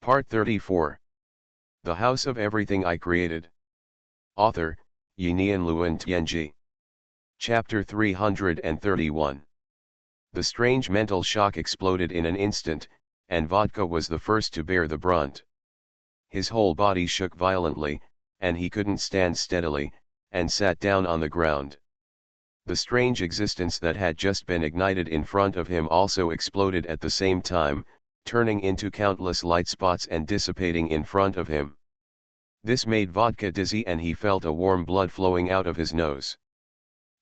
Part 34. The House of Everything I Created. Author, Yinian Luan Tianji. Chapter 331. The strange mental shock exploded in an instant, and Vodka was the first to bear the brunt. His whole body shook violently, and he couldn't stand steadily, and sat down on the ground. The strange existence that had just been ignited in front of him also exploded at the same time, turning into countless light spots and dissipating in front of him. This made Vodka dizzy and he felt a warm blood flowing out of his nose.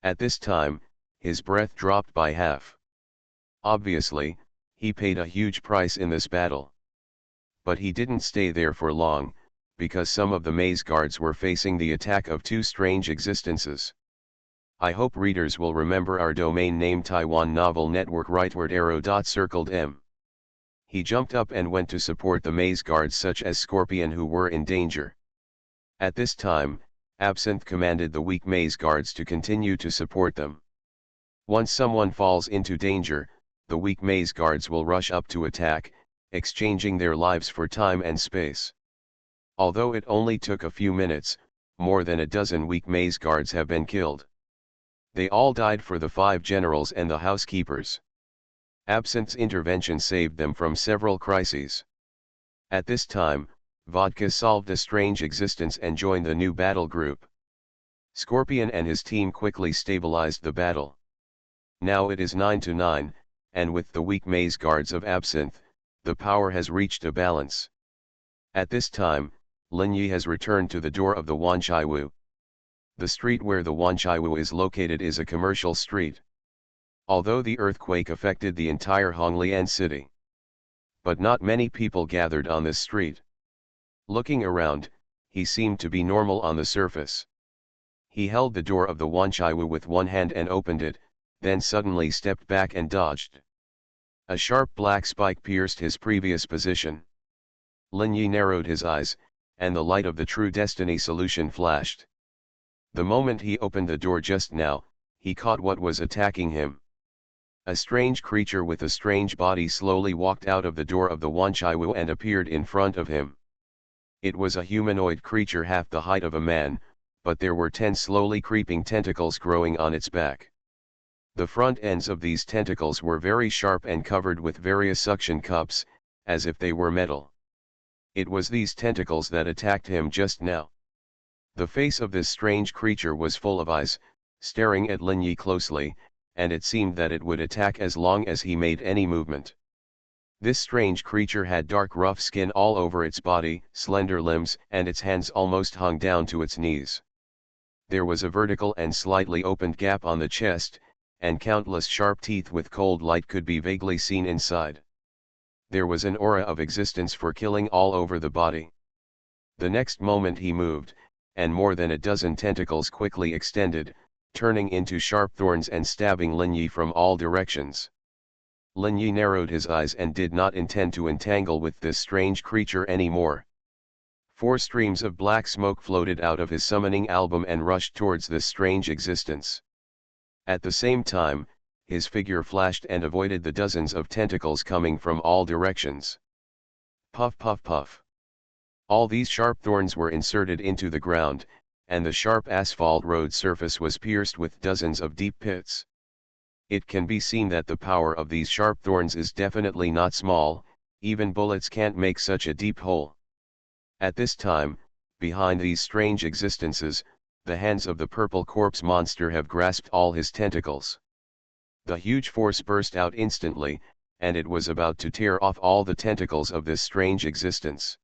At this time, his breath dropped by half. Obviously, he paid a huge price in this battle. But he didn't stay there for long, because some of the maze guards were facing the attack of two strange existences. I hope readers will remember our domain name Taiwan Novel Network rightward arrow circled M. He jumped up and went to support the maze guards such as Scorpion who were in danger. At this time, Absinthe commanded the weak maze guards to continue to support them. Once someone falls into danger, the weak maze guards will rush up to attack, exchanging their lives for time and space. Although it only took a few minutes, more than a dozen weak maze guards have been killed. They all died for the 5 generals and the housekeepers. Absinthe's intervention saved them from several crises. At this time, Vodka solved the strange existence and joined the new battle group. Scorpion and his team quickly stabilized the battle. Now it is 9-9, and with the weak maze guards of Absinthe, the power has reached a balance. At this time, Lin Yi has returned to the door of the Wanchaiwu. The street where the Wanchaiwu is located is a commercial street. Although the earthquake affected the entire Honglian city. But not many people gathered on this street. Looking around, he seemed to be normal on the surface. He held the door of the Wanchaiwu with one hand and opened it, then suddenly stepped back and dodged. A sharp black spike pierced his previous position. Lin Yi narrowed his eyes, and the light of the true destiny solution flashed. The moment he opened the door just now, he caught what was attacking him. A strange creature with a strange body slowly walked out of the door of the Wanchaiwu and appeared in front of him. It was a humanoid creature half the height of a man, but there were 10 slowly creeping tentacles growing on its back. The front ends of these tentacles were very sharp and covered with various suction cups, as if they were metal. It was these tentacles that attacked him just now. The face of this strange creature was full of eyes, staring at Lin Yi closely, and it seemed that it would attack as long as he made any movement. This strange creature had dark rough skin all over its body, slender limbs, and its hands almost hung down to its knees. There was a vertical and slightly opened gap on the chest, and countless sharp teeth with cold light could be vaguely seen inside. There was an aura of existence for killing all over the body. The next moment he moved, and more than a dozen tentacles quickly extended, turning into sharp thorns and stabbing Lin Yi from all directions. Lin Yi narrowed his eyes and did not intend to entangle with this strange creature anymore. 4 streams of black smoke floated out of his summoning album and rushed towards this strange existence. At the same time, his figure flashed and avoided the dozens of tentacles coming from all directions. Puff puff puff. All these sharp thorns were inserted into the ground, and the sharp asphalt road surface was pierced with dozens of deep pits. It can be seen that the power of these sharp thorns is definitely not small, even bullets can't make such a deep hole. At this time, behind these strange existences, the hands of the purple corpse monster have grasped all his tentacles. The huge force burst out instantly, and it was about to tear off all the tentacles of this strange existence.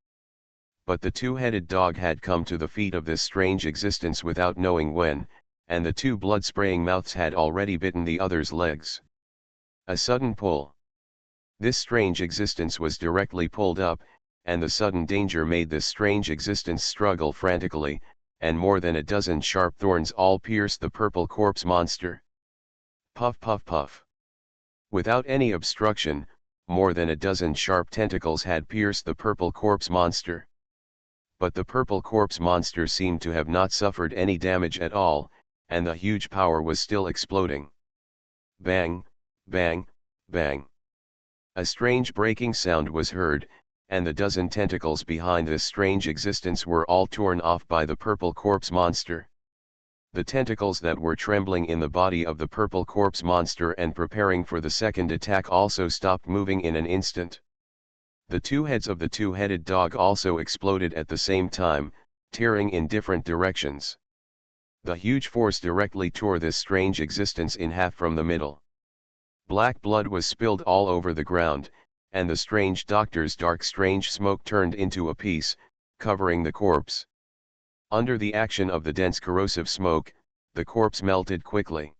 But the 2-headed dog had come to the feet of this strange existence without knowing when, and the 2 blood-spraying mouths had already bitten the other's legs. A sudden pull. This strange existence was directly pulled up, and the sudden danger made this strange existence struggle frantically, and more than a dozen sharp thorns all pierced the purple corpse monster. Puff puff puff. Without any obstruction, more than a dozen sharp tentacles had pierced the purple corpse monster. But the purple corpse monster seemed to have not suffered any damage at all, and the huge power was still exploding. Bang, bang, bang. A strange breaking sound was heard, and the dozen tentacles behind this strange existence were all torn off by the purple corpse monster. The tentacles that were trembling in the body of the purple corpse monster and preparing for the second attack also stopped moving in an instant. The two heads of the two-headed dog also exploded at the same time, tearing in different directions. The huge force directly tore this strange existence in half from the middle. Black blood was spilled all over the ground, and the strange doctor's dark strange smoke turned into a piece, covering the corpse. Under the action of the dense corrosive smoke, the corpse melted quickly.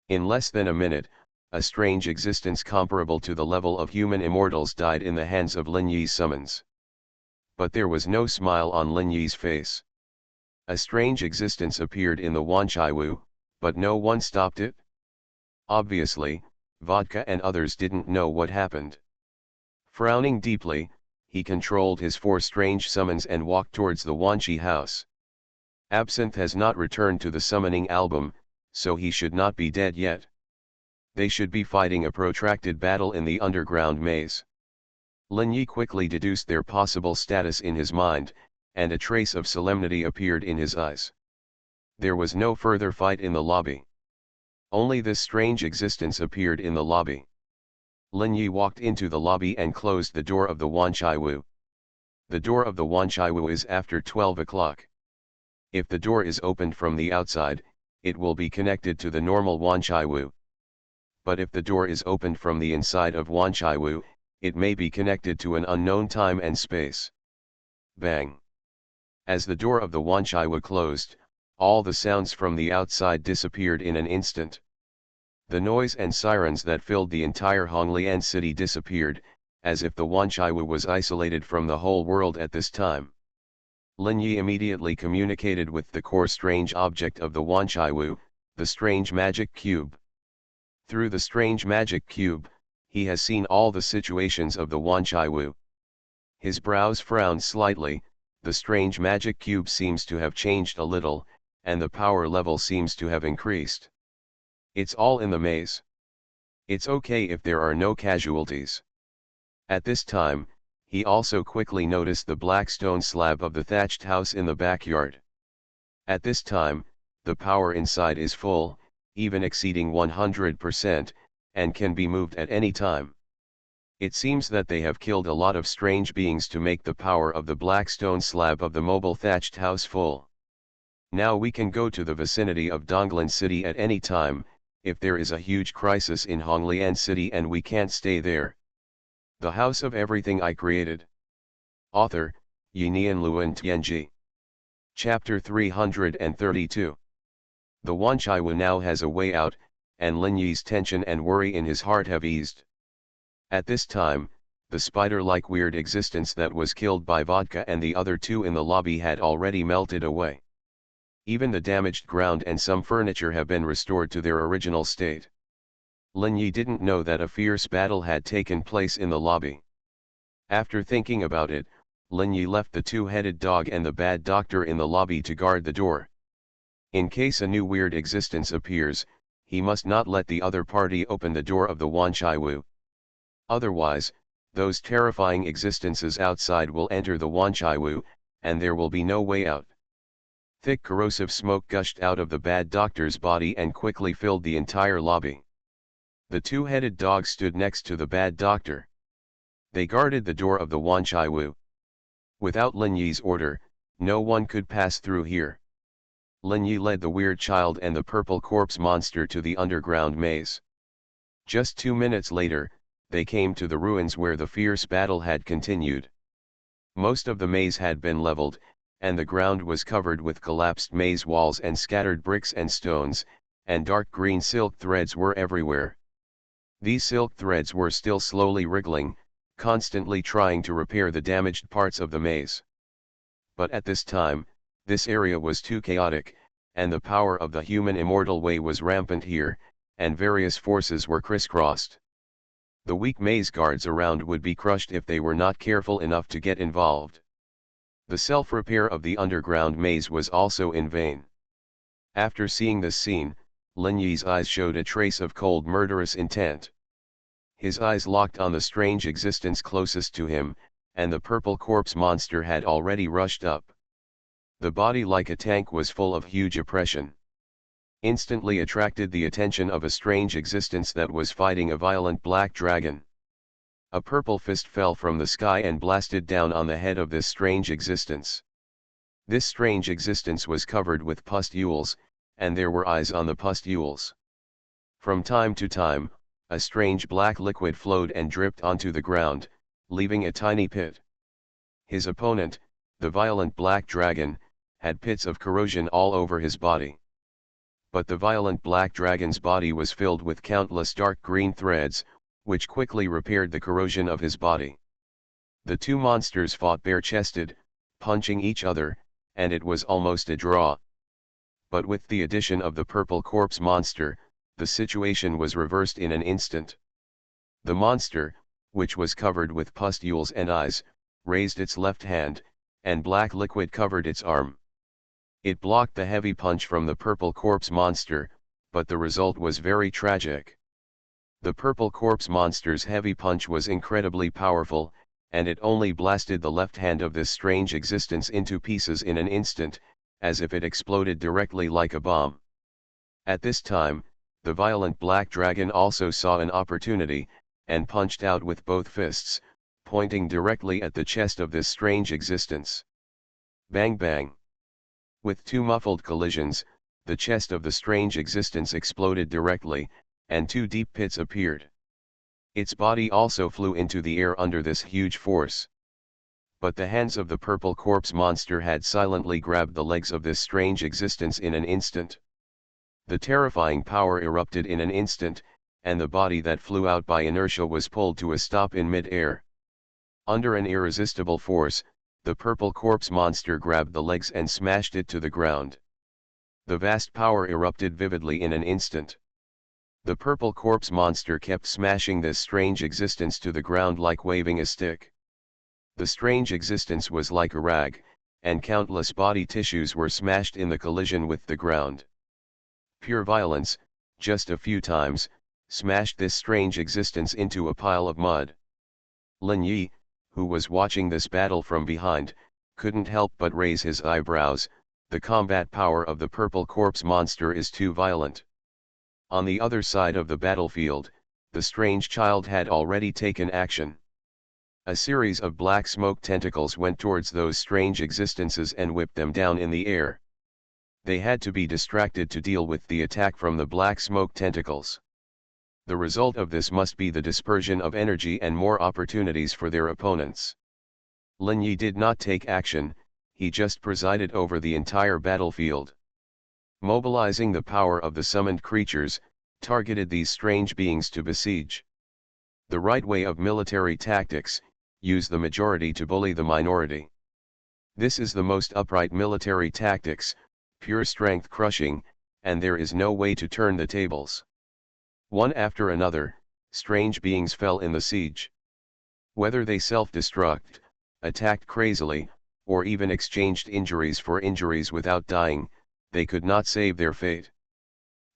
In less than a minute, a strange existence comparable to the level of human immortals died in the hands of Lin Yi's summons. But there was no smile on Lin Yi's face. A strange existence appeared in the Wanchaiwu, but no one stopped it. Obviously, Vodka and others didn't know what happened. Frowning deeply, he controlled his four strange summons and walked towards the Wanchi house. Absinthe has not returned to the summoning album, so he should not be dead yet. They should be fighting a protracted battle in the underground maze. Lin Yi quickly deduced their possible status in his mind, and a trace of solemnity appeared in his eyes. There was no further fight in the lobby. Only this strange existence appeared in the lobby. Lin Yi walked into the lobby and closed the door of the Wanchaiwu. The door of the Wanchaiwu is after 12 o'clock. If the door is opened from the outside, it will be connected to the normal Wanchaiwu. But if the door is opened from the inside of Wanchaiwu, it may be connected to an unknown time and space. Bang! As the door of the Wanchaiwu closed, all the sounds from the outside disappeared in an instant. The noise and sirens that filled the entire Honglian city disappeared, as if the Wanchaiwu was isolated from the whole world at this time. Lin Yi immediately communicated with the core strange object of the Wanchaiwu, the strange magic cube. Through the strange magic cube, he has seen all the situations of the Wanchaiwu. His brows frowned slightly. The strange magic cube seems to have changed a little, and the power level seems to have increased. It's all in the maze. It's okay if there are no casualties. At this time, he also quickly noticed the black stone slab of the thatched house in the backyard. At this time, the power inside is full, even exceeding 100%, and can be moved at any time. It seems that they have killed a lot of strange beings to make the power of the black stone slab of the mobile thatched house full. Now we can go to the vicinity of Donglan City at any time, if there is a huge crisis in Honglian City and we can't stay there. The House of Everything I Created. Author, Yinian Luan Tianji. Chapter 332. The Wanchaiwu now has a way out, and Lin Yi's tension and worry in his heart have eased. At this time, the spider-like weird existence that was killed by Vodka and the other two in the lobby had already melted away. Even the damaged ground and some furniture have been restored to their original state. Lin Yi didn't know that a fierce battle had taken place in the lobby. After thinking about it, Lin Yi left the two-headed dog and the bad doctor in the lobby to guard the door. In case a new weird existence appears, he must not let the other party open the door of the Wanchaiwu. Otherwise, those terrifying existences outside will enter the Wanchaiwu, and there will be no way out. Thick corrosive smoke gushed out of the bad doctor's body and quickly filled the entire lobby. The two-headed dog stood next to the bad doctor. They guarded the door of the Wanchaiwu. Without Lin Yi's order, no one could pass through here. Lin Yi led the weird child and the purple corpse monster to the underground maze. Just 2 minutes later, they came to the ruins where the fierce battle had continued. Most of the maze had been leveled, and the ground was covered with collapsed maze walls and scattered bricks and stones, and dark green silk threads were everywhere. These silk threads were still slowly wriggling, constantly trying to repair the damaged parts of the maze. But at this time, this area was too chaotic, and the power of the human immortal way was rampant here, and various forces were crisscrossed. The weak maze guards around would be crushed if they were not careful enough to get involved. The self-repair of the underground maze was also in vain. After seeing this scene, Lin Yi's eyes showed a trace of cold murderous intent. His eyes locked on the strange existence closest to him, and the purple corpse monster had already rushed up. The body like a tank was full of huge oppression. Instantly attracted the attention of a strange existence that was fighting a violent black dragon. A purple fist fell from the sky and blasted down on the head of this strange existence. This strange existence was covered with pustules, and there were eyes on the pustules. From time to time, a strange black liquid flowed and dripped onto the ground, leaving a tiny pit. His opponent, the violent black dragon, had pits of corrosion all over his body. But the violent black dragon's body was filled with countless dark green threads, which quickly repaired the corrosion of his body. The two monsters fought bare-chested, punching each other, and it was almost a draw. But with the addition of the purple corpse monster, the situation was reversed in an instant. The monster, which was covered with pustules and eyes, raised its left hand, and black liquid covered its arm. It blocked the heavy punch from the purple corpse monster, but the result was very tragic. The purple corpse monster's heavy punch was incredibly powerful, and it only blasted the left hand of this strange existence into pieces in an instant, as if it exploded directly like a bomb. At this time, the violent black dragon also saw an opportunity, and punched out with both fists, pointing directly at the chest of this strange existence. Bang bang! With two muffled collisions, the chest of the strange existence exploded directly, and two deep pits appeared. Its body also flew into the air under this huge force. But the hands of the purple corpse monster had silently grabbed the legs of this strange existence in an instant. The terrifying power erupted in an instant, and the body that flew out by inertia was pulled to a stop in mid-air. Under an irresistible force, the purple corpse monster grabbed the legs and smashed it to the ground. The vast power erupted vividly in an instant. The purple corpse monster kept smashing this strange existence to the ground like waving a stick. The strange existence was like a rag, and countless body tissues were smashed in the collision with the ground. Pure violence, just a few times, smashed this strange existence into a pile of mud. Lin Yi, who was watching this battle from behind, couldn't help but raise his eyebrows. The combat power of the purple corpse monster is too violent. On the other side of the battlefield, the strange child had already taken action. A series of black smoke tentacles went towards those strange existences and whipped them down in the air. They had to be distracted to deal with the attack from the black smoke tentacles. The result of this must be the dispersion of energy and more opportunities for their opponents. Lin Yi did not take action, he just presided over the entire battlefield. Mobilizing the power of the summoned creatures, targeted these strange beings to besiege. The right way of military tactics: use the majority to bully the minority. This is the most upright military tactics, pure strength crushing, and there is no way to turn the tables. One after another, strange beings fell in the siege. Whether they self-destruct, attacked crazily, or even exchanged injuries for injuries without dying, they could not save their fate.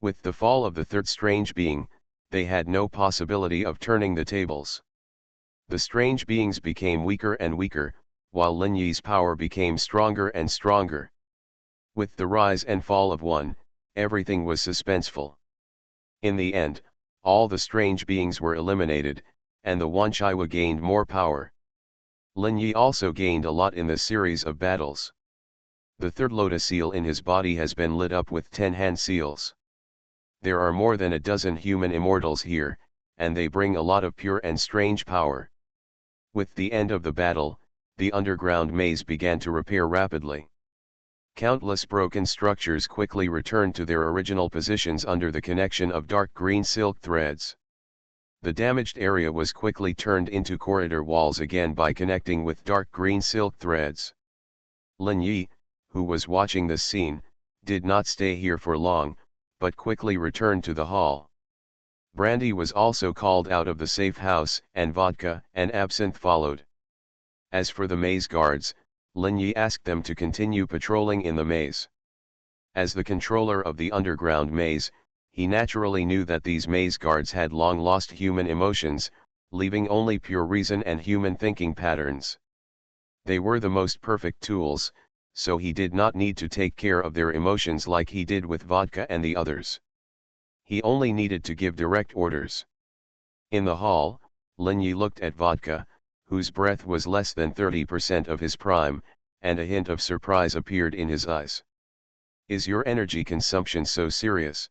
With the fall of the third strange being, they had no possibility of turning the tables. The strange beings became weaker and weaker, while Lin Yi's power became stronger and stronger. With the rise and fall of one, everything was suspenseful. In the end, all the strange beings were eliminated, and the Wanchaiwa gained more power. Lin Yi also gained a lot in this series of battles. The third lotus seal in his body has been lit up with 10 hand seals. There are more than a dozen human immortals here, and they bring a lot of pure and strange power. With the end of the battle, the underground maze began to repair rapidly. Countless broken structures quickly returned to their original positions under the connection of dark green silk threads. The damaged area was quickly turned into corridor walls again by connecting with dark green silk threads. Lin Yi, who was watching this scene, did not stay here for long, but quickly returned to the hall. Brandy was also called out of the safe house, and vodka and absinthe followed. As for the maze guards, Lin Yi asked them to continue patrolling in the maze. As the controller of the underground maze, he naturally knew that these maze guards had long lost human emotions, leaving only pure reason and human thinking patterns. They were the most perfect tools, so he did not need to take care of their emotions like he did with vodka and the others. He only needed to give direct orders. In the hall, Lin Yi looked at vodka, whose breath was less than 30% of his prime, and a hint of surprise appeared in his eyes. Is your energy consumption so serious?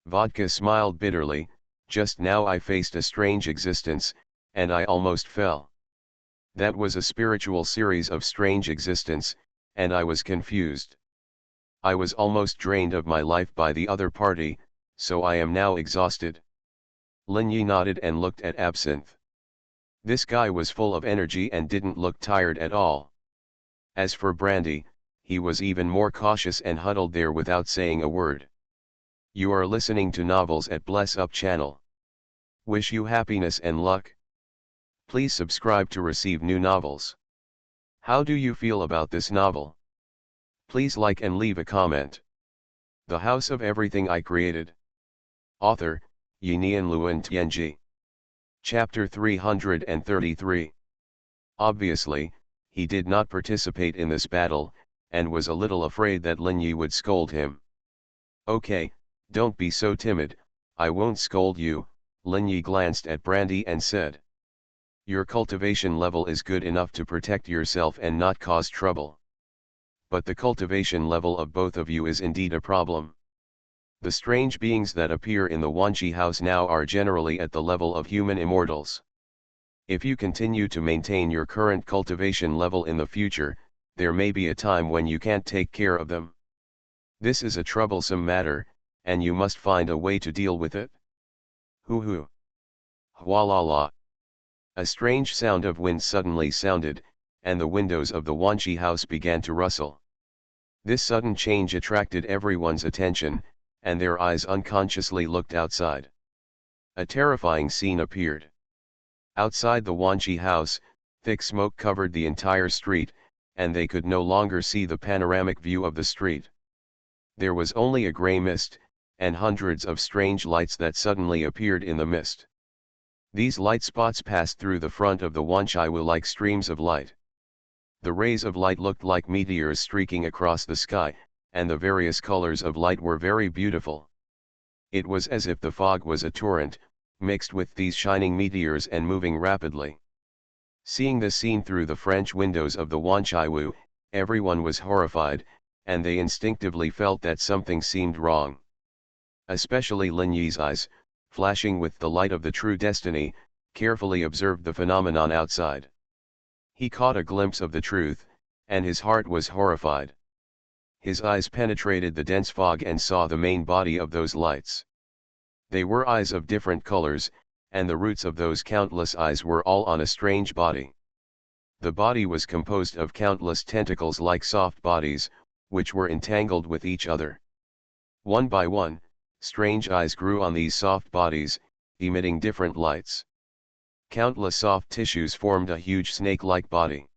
Vodka smiled bitterly. Just now I faced a strange existence, and I almost fell. That was a spiritual series of strange existence, and I was confused. I was almost drained of my life by the other party, so I am now exhausted. Lin Yi nodded and looked at Absinthe. This guy was full of energy and didn't look tired at all. As for Brandy, he was even more cautious and huddled there without saying a word. You are listening to Novels at Bless Up channel. Wish you happiness and luck. Please subscribe to receive new novels. How do you feel about this novel? Please like and leave a comment. The House of Everything I Created. Author, Yinian Luan Tianji. Chapter 333. Obviously, he did not participate in this battle, and was a little afraid that Lin Yi would scold him. Okay, don't be so timid, I won't scold you, Lin Yi glanced at Brandy and said. Your cultivation level is good enough to protect yourself and not cause trouble. But the cultivation level of both of you is indeed a problem. The strange beings that appear in the Wanqi house now are generally at the level of human immortals. If you continue to maintain your current cultivation level in the future, there may be a time when you can't take care of them. This is a troublesome matter, and you must find a way to deal with it. Hoo hoo. Hua la la. A strange sound of wind suddenly sounded, and the windows of the Wanqi house began to rustle. This sudden change attracted everyone's attention, and their eyes unconsciously looked outside. A terrifying scene appeared. Outside the Wanqi house, thick smoke covered the entire street, and they could no longer see the panoramic view of the street. There was only a gray mist, and hundreds of strange lights that suddenly appeared in the mist. These light spots passed through the front of the Wanqiwu like streams of light. The rays of light looked like meteors streaking across the sky, and the various colors of light were very beautiful. It was as if the fog was a torrent, mixed with these shining meteors and moving rapidly. Seeing this scene through the French windows of the Wanqiwu, everyone was horrified, and they instinctively felt that something seemed wrong. Especially Lin Yi's eyes, flashing with the light of the true destiny, carefully observed the phenomenon outside. He caught a glimpse of the truth, and his heart was horrified. His eyes penetrated the dense fog and saw the main body of those lights. They were eyes of different colors, and the roots of those countless eyes were all on a strange body. The body was composed of countless tentacles like soft bodies, which were entangled with each other. One by one, strange eyes grew on these soft bodies, emitting different lights. Countless soft tissues formed a huge snake-like body.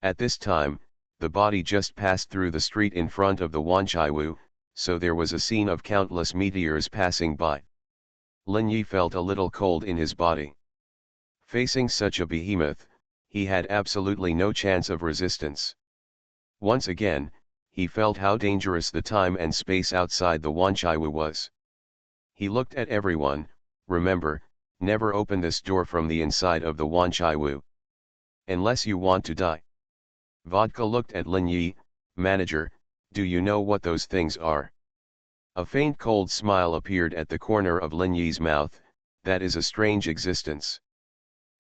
At this time, the body just passed through the street in front of the Wanqiwu, so there was a scene of countless meteors passing by. Lin Yi felt a little cold in his body. Facing such a behemoth, he had absolutely no chance of resistance. Once again, he felt how dangerous the time and space outside the Wanqiwu was. He looked at everyone. Remember, never open this door from the inside of the Wanqiwu. Unless you want to die. Vodka looked at Lin Yi. Manager, do you know what those things are? A faint cold smile appeared at the corner of Lin Yi's mouth. That is a strange existence.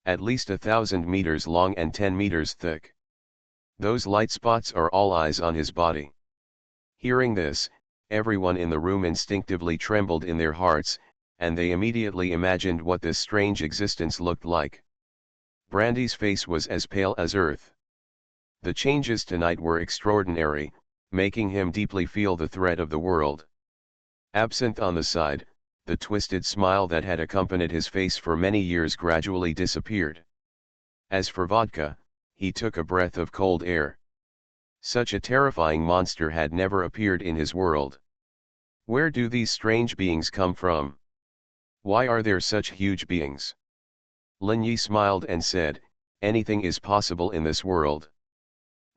At least 1,000 meters long and 10 meters thick. Those light spots are all eyes on his body. Hearing this, everyone in the room instinctively trembled in their hearts, and they immediately imagined what this strange existence looked like. Brandy's face was as pale as earth. The changes tonight were extraordinary, making him deeply feel the threat of the world. Absinthe on the side, the twisted smile that had accompanied his face for many years gradually disappeared. As for Vodka, he took a breath of cold air. Such a terrifying monster had never appeared in his world. Where do these strange beings come from? Why are there such huge beings? Lin Yi smiled and said, anything is possible in this world.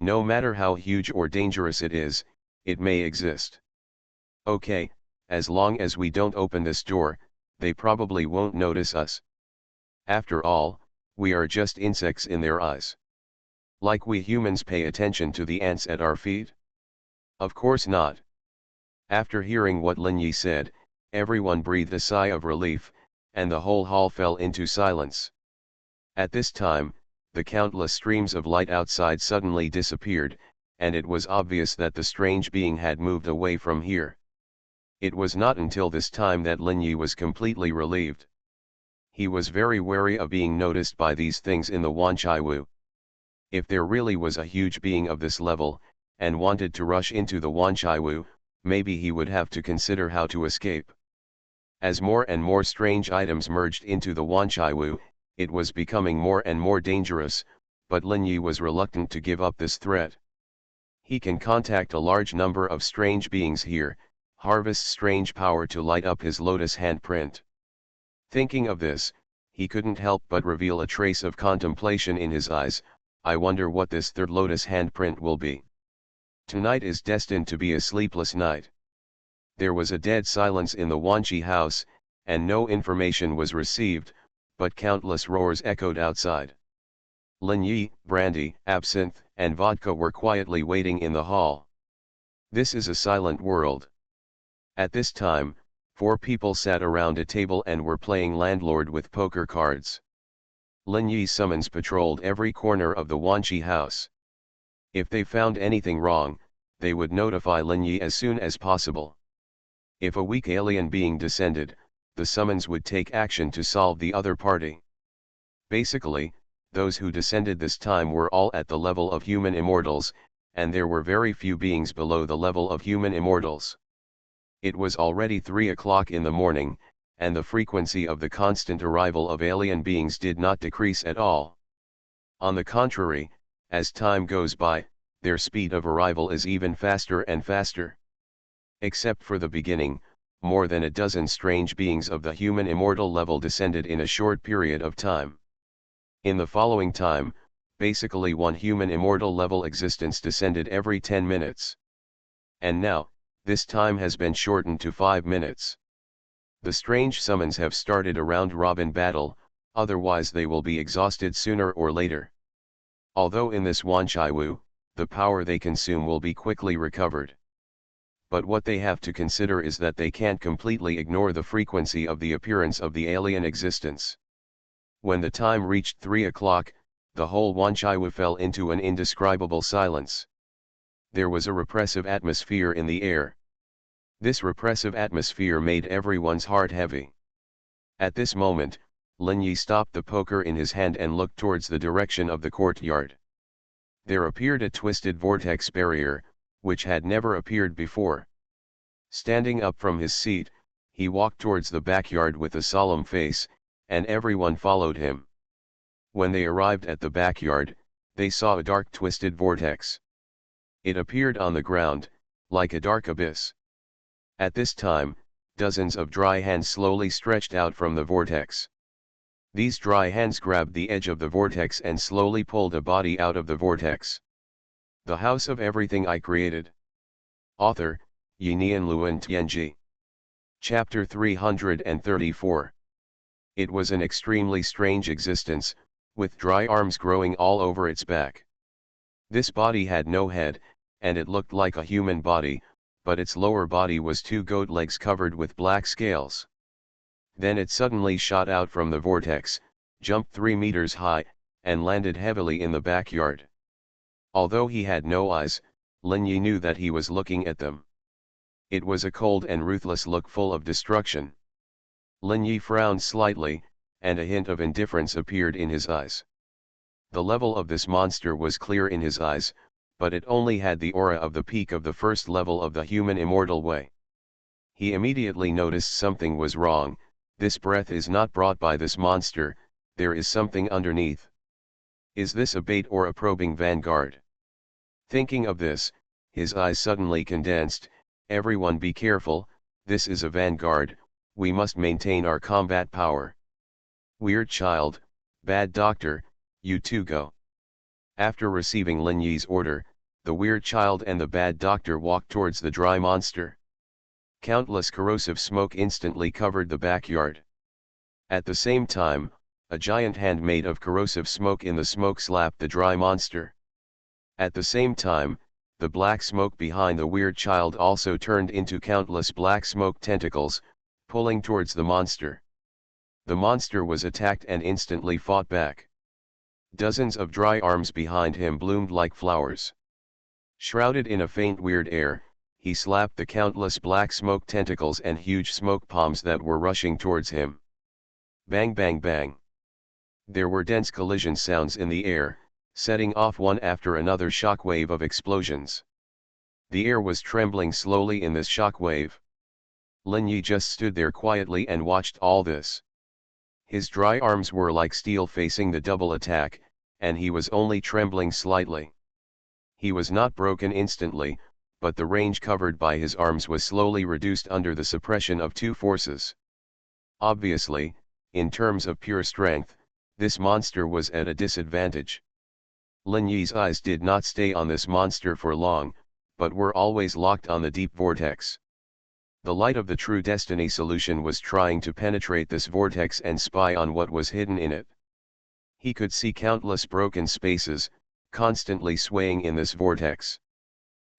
No matter how huge or dangerous it is, it may exist. Okay, as long as we don't open this door, they probably won't notice us. After all, we are just insects in their eyes. Like we humans pay attention to the ants at our feet? Of course not. After hearing what Lin Yi said, everyone breathed a sigh of relief, and the whole hall fell into silence. At this time, the countless streams of light outside suddenly disappeared, and it was obvious that the strange being had moved away from here. It was not until this time that Lin Yi was completely relieved. He was very wary of being noticed by these things in the Wanchaiwu. If there really was a huge being of this level, and wanted to rush into the Wanchaiwu, maybe he would have to consider how to escape. As more and more strange items merged into the Wanchaiwu, it was becoming more and more dangerous, but Lin Yi was reluctant to give up this threat. He can contact a large number of strange beings here, harvest strange power to light up his lotus handprint. Thinking of this, he couldn't help but reveal a trace of contemplation in his eyes. I wonder what this third lotus handprint will be. Tonight is destined to be a sleepless night. There was a dead silence in the Wanchi house, and no information was received, but countless roars echoed outside. Lin Yi, brandy, absinthe, and vodka were quietly waiting in the hall. This is a silent world. At this time, 4 people sat around a table and were playing landlord with poker cards. Lin Yi's summons patrolled every corner of the Wanchi house. If they found anything wrong, they would notify Lin Yi as soon as possible. If a weak alien being descended, the summons would take action to solve the other party. Basically, those who descended this time were all at the level of human immortals, and there were very few beings below the level of human immortals. It was already 3 o'clock in the morning, and the frequency of the constant arrival of alien beings did not decrease at all. On the contrary, as time goes by, their speed of arrival is even faster and faster. Except for the beginning, more than a dozen strange beings of the human immortal level descended in a short period of time. In the following time, basically one human immortal level existence descended every 10 minutes. And now, this time has been shortened to 5 minutes. The strange summons have started a round-robin battle, otherwise they will be exhausted sooner or later. Although in this Wanchaiwu, the power they consume will be quickly recovered. But what they have to consider is that they can't completely ignore the frequency of the appearance of the alien existence. When the time reached 3 o'clock, the whole Wanchaiwu fell into an indescribable silence. There was a repressive atmosphere in the air. This repressive atmosphere made everyone's heart heavy. At this moment, Lin Yi stopped the poker in his hand and looked towards the direction of the courtyard. There appeared a twisted vortex barrier, which had never appeared before. Standing up from his seat, he walked towards the backyard with a solemn face, and everyone followed him. When they arrived at the backyard, they saw a dark twisted vortex. It appeared on the ground, like a dark abyss. At this time, dozens of dry hands slowly stretched out from the vortex. These dry hands grabbed the edge of the vortex and slowly pulled a body out of the vortex. The House of Everything I Created. Author, Yinian Luan Tianji. Chapter 334. It was an extremely strange existence, with dry arms growing all over its back. This body had no head, and it looked like a human body, but its lower body was 2 goat legs covered with black scales. Then it suddenly shot out from the vortex, jumped 3 meters high, and landed heavily in the backyard. Although he had no eyes, Lin Yi knew that he was looking at them. It was a cold and ruthless look full of destruction. Lin Yi frowned slightly, and a hint of indifference appeared in his eyes. The level of this monster was clear in his eyes, but it only had the aura of the peak of the first level of the human immortal way. He immediately noticed something was wrong. This breath is not brought by this monster, there is something underneath. Is this a bait or a probing vanguard? Thinking of this, his eyes suddenly condensed. Everyone be careful, this is a vanguard, we must maintain our combat power. Weird child, bad doctor, you two go. After receiving Lin Yi's order, the weird child and the bad doctor walked towards the dry monster. Countless corrosive smoke instantly covered the backyard. At the same time, a giant hand made of corrosive smoke in the smoke slapped the dry monster. At the same time, the black smoke behind the weird child also turned into countless black smoke tentacles, pulling towards the monster. The monster was attacked and instantly fought back. Dozens of dry arms behind him bloomed like flowers. Shrouded in a faint weird air, he slapped the countless black smoke tentacles and huge smoke palms that were rushing towards him. Bang bang bang. There were dense collision sounds in the air, setting off one after another shockwave of explosions. The air was trembling slowly in this shockwave. Lin Yi just stood there quietly and watched all this. His dry arms were like steel facing the double attack, and he was only trembling slightly. He was not broken instantly, but the range covered by his arms was slowly reduced under the suppression of two forces. Obviously, in terms of pure strength, this monster was at a disadvantage. Lin Yi's eyes did not stay on this monster for long, but were always locked on the deep vortex. The light of the true destiny solution was trying to penetrate this vortex and spy on what was hidden in it. He could see countless broken spaces, constantly swaying in this vortex.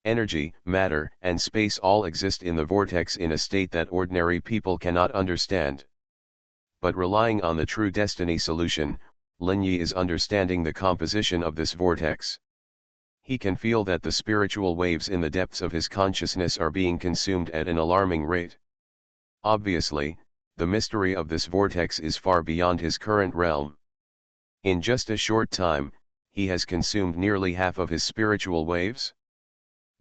Energy, matter, and space all exist in the vortex in a state that ordinary people cannot understand. But relying on the true destiny solution, Lin Yi is understanding the composition of this vortex. He can feel that the spiritual waves in the depths of his consciousness are being consumed at an alarming rate. Obviously, the mystery of this vortex is far beyond his current realm. In just a short time, he has consumed nearly half of his spiritual waves.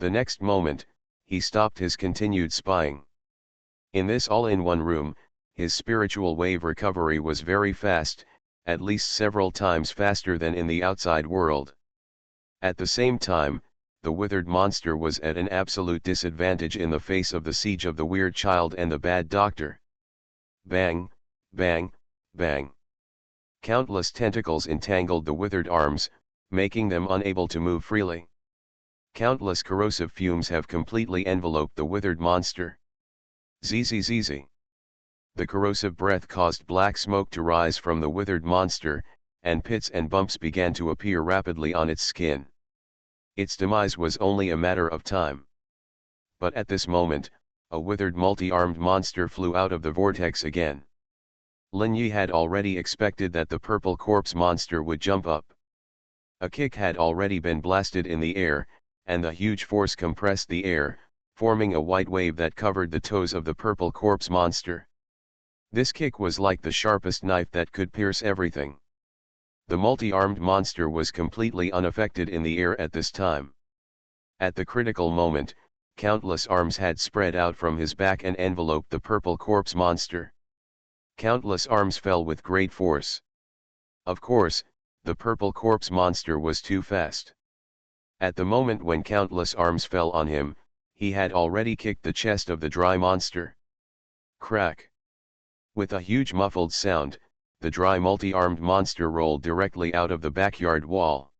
The next moment, he stopped his continued spying. In this all-in-one room, his spiritual wave recovery was very fast, at least several times faster than in the outside world. At the same time, the withered monster was at an absolute disadvantage in the face of the siege of the weird child and the bad doctor. Bang, bang, bang. Countless tentacles entangled the withered arms, making them unable to move freely. Countless corrosive fumes have completely enveloped the withered monster. Zzz. The corrosive breath caused black smoke to rise from the withered monster, and pits and bumps began to appear rapidly on its skin. Its demise was only a matter of time. But at this moment, a withered multi-armed monster flew out of the vortex again. Lin Yi had already expected that the purple corpse monster would jump up. A kick had already been blasted in the air, and the huge force compressed the air, forming a white wave that covered the toes of the purple corpse monster. This kick was like the sharpest knife that could pierce everything. The multi-armed monster was completely unaffected in the air at this time. At the critical moment, countless arms had spread out from his back and enveloped the purple corpse monster. Countless arms fell with great force. Of course, the purple corpse monster was too fast. At the moment when countless arms fell on him, he had already kicked the chest of the dry monster. Crack! With a huge muffled sound, the dry multi-armed monster rolled directly out of the backyard wall.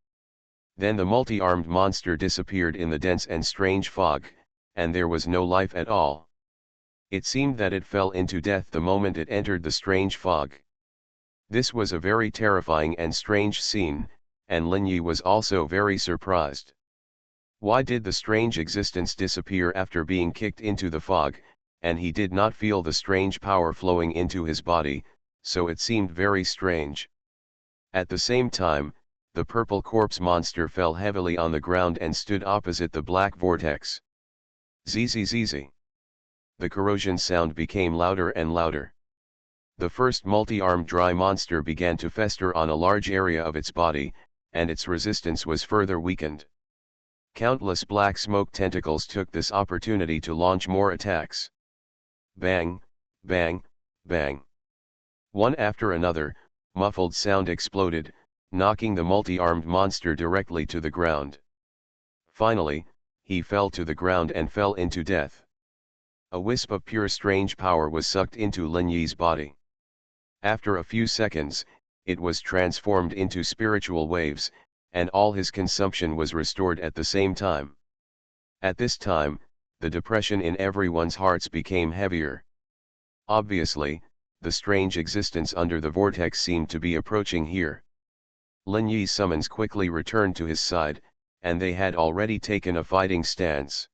Then the multi-armed monster disappeared in the dense and strange fog, and there was no life at all. It seemed that it fell into death the moment it entered the strange fog. This was a very terrifying and strange scene, and Lin Yi was also very surprised. Why did the strange existence disappear after being kicked into the fog, and he did not feel the strange power flowing into his body, so it seemed very strange. At the same time, the purple corpse monster fell heavily on the ground and stood opposite the black vortex. Zzz. The corrosion sound became louder and louder. The first multi-armed dry monster began to fester on a large area of its body, and its resistance was further weakened. Countless black smoke tentacles took this opportunity to launch more attacks. Bang, bang, bang. One after another, muffled sound exploded, knocking the multi-armed monster directly to the ground. Finally, he fell to the ground and fell into death. A wisp of pure strange power was sucked into Lin Yi's body. After a few seconds, it was transformed into spiritual waves, and all his consumption was restored at the same time. At this time, the depression in everyone's hearts became heavier. Obviously, the strange existence under the vortex seemed to be approaching here. Lin Yi's summons quickly returned to his side, and they had already taken a fighting stance.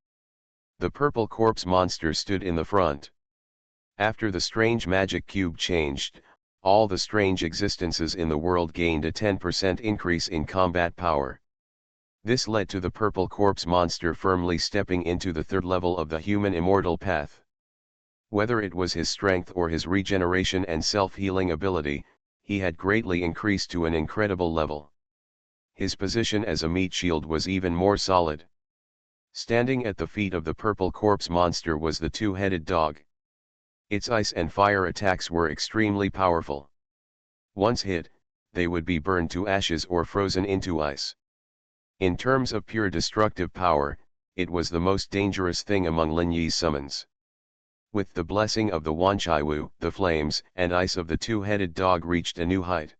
The purple corpse monster stood in the front. After the strange magic cube changed, all the strange existences in the world gained a 10% increase in combat power. This led to the purple corpse monster firmly stepping into the third level of the human immortal path. Whether it was his strength or his regeneration and self-healing ability, he had greatly increased to an incredible level. His position as a meat shield was even more solid. Standing at the feet of the purple corpse monster was the two-headed dog. Its ice and fire attacks were extremely powerful. Once hit, they would be burned to ashes or frozen into ice. In terms of pure destructive power, it was the most dangerous thing among Lin Yi's summons. With the blessing of the Wanchaiwu, the flames and ice of the two-headed dog reached a new height.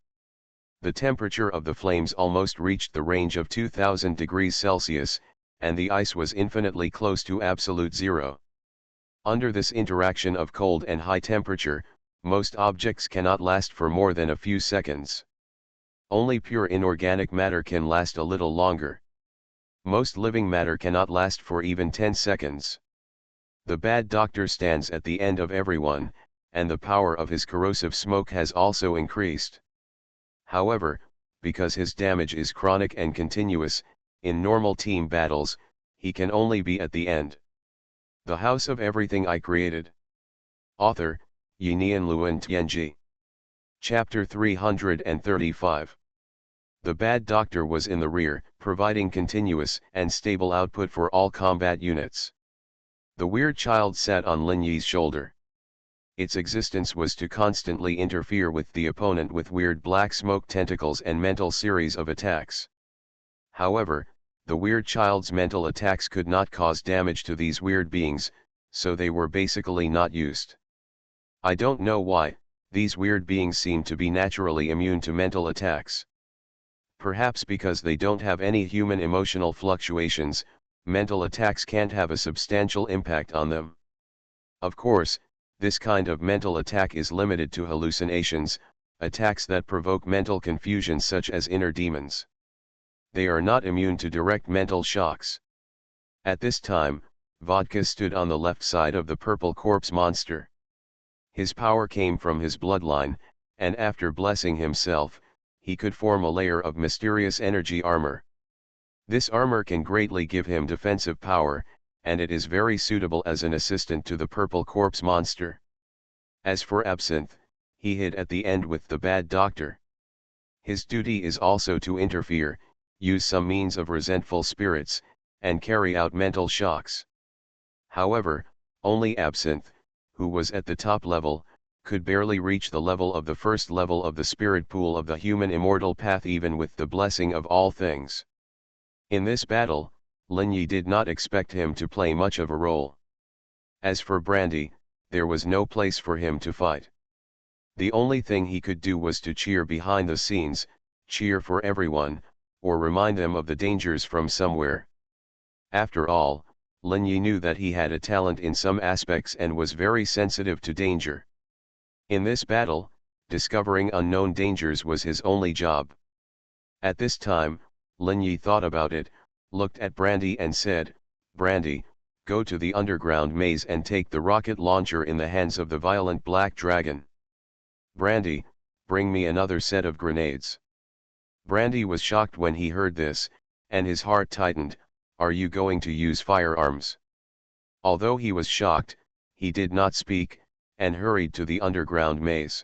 The temperature of the flames almost reached the range of 2000 degrees Celsius, and the ice was infinitely close to absolute zero. Under this interaction of cold and high temperature, most objects cannot last for more than a few seconds. Only pure inorganic matter can last a little longer. Most living matter cannot last for even 10 seconds. The bad doctor stands at the end of everyone, and the power of his corrosive smoke has also increased. However, because his damage is chronic and continuous, in normal team battles, he can only be at the end. The House of Everything I Created. Author, Yinian Luan Tianji. Chapter 335. The bad doctor was in the rear, providing continuous and stable output for all combat units. The weird child sat on Lin Yi's shoulder. Its existence was to constantly interfere with the opponent with weird black smoke tentacles and mental series of attacks. However, the weird child's mental attacks could not cause damage to these weird beings, so they were basically not used. I don't know why, these weird beings seem to be naturally immune to mental attacks. Perhaps because they don't have any human emotional fluctuations, mental attacks can't have a substantial impact on them. Of course, this kind of mental attack is limited to hallucinations, attacks that provoke mental confusion such as inner demons. They are not immune to direct mental shocks. At this time, Vodka stood on the left side of the purple corpse monster. His power came from his bloodline, and after blessing himself, he could form a layer of mysterious energy armor. This armor can greatly give him defensive power, and it is very suitable as an assistant to the purple corpse monster. As for Absinthe, he hid at the end with the bad doctor. His duty is also to interfere, use some means of resentful spirits, and carry out mental shocks. However, only Absinthe, who was at the top level, could barely reach the level of the first level of the spirit pool of the human immortal path even with the blessing of all things. In this battle, Lin Yi did not expect him to play much of a role. As for Brandy, there was no place for him to fight. The only thing he could do was to cheer behind the scenes, cheer for everyone, or remind them of the dangers from somewhere. After all, Lin Yi knew that he had a talent in some aspects and was very sensitive to danger. In this battle, discovering unknown dangers was his only job. At this time, Lin Yi thought about it, looked at Brandy and said, "Brandy, go to the underground maze and take the rocket launcher in the hands of the violent black dragon. Brandy, bring me another set of grenades." Brandy was shocked when he heard this, and his heart tightened. "Are you going to use firearms?" Although he was shocked, he did not speak, and hurried to the underground maze.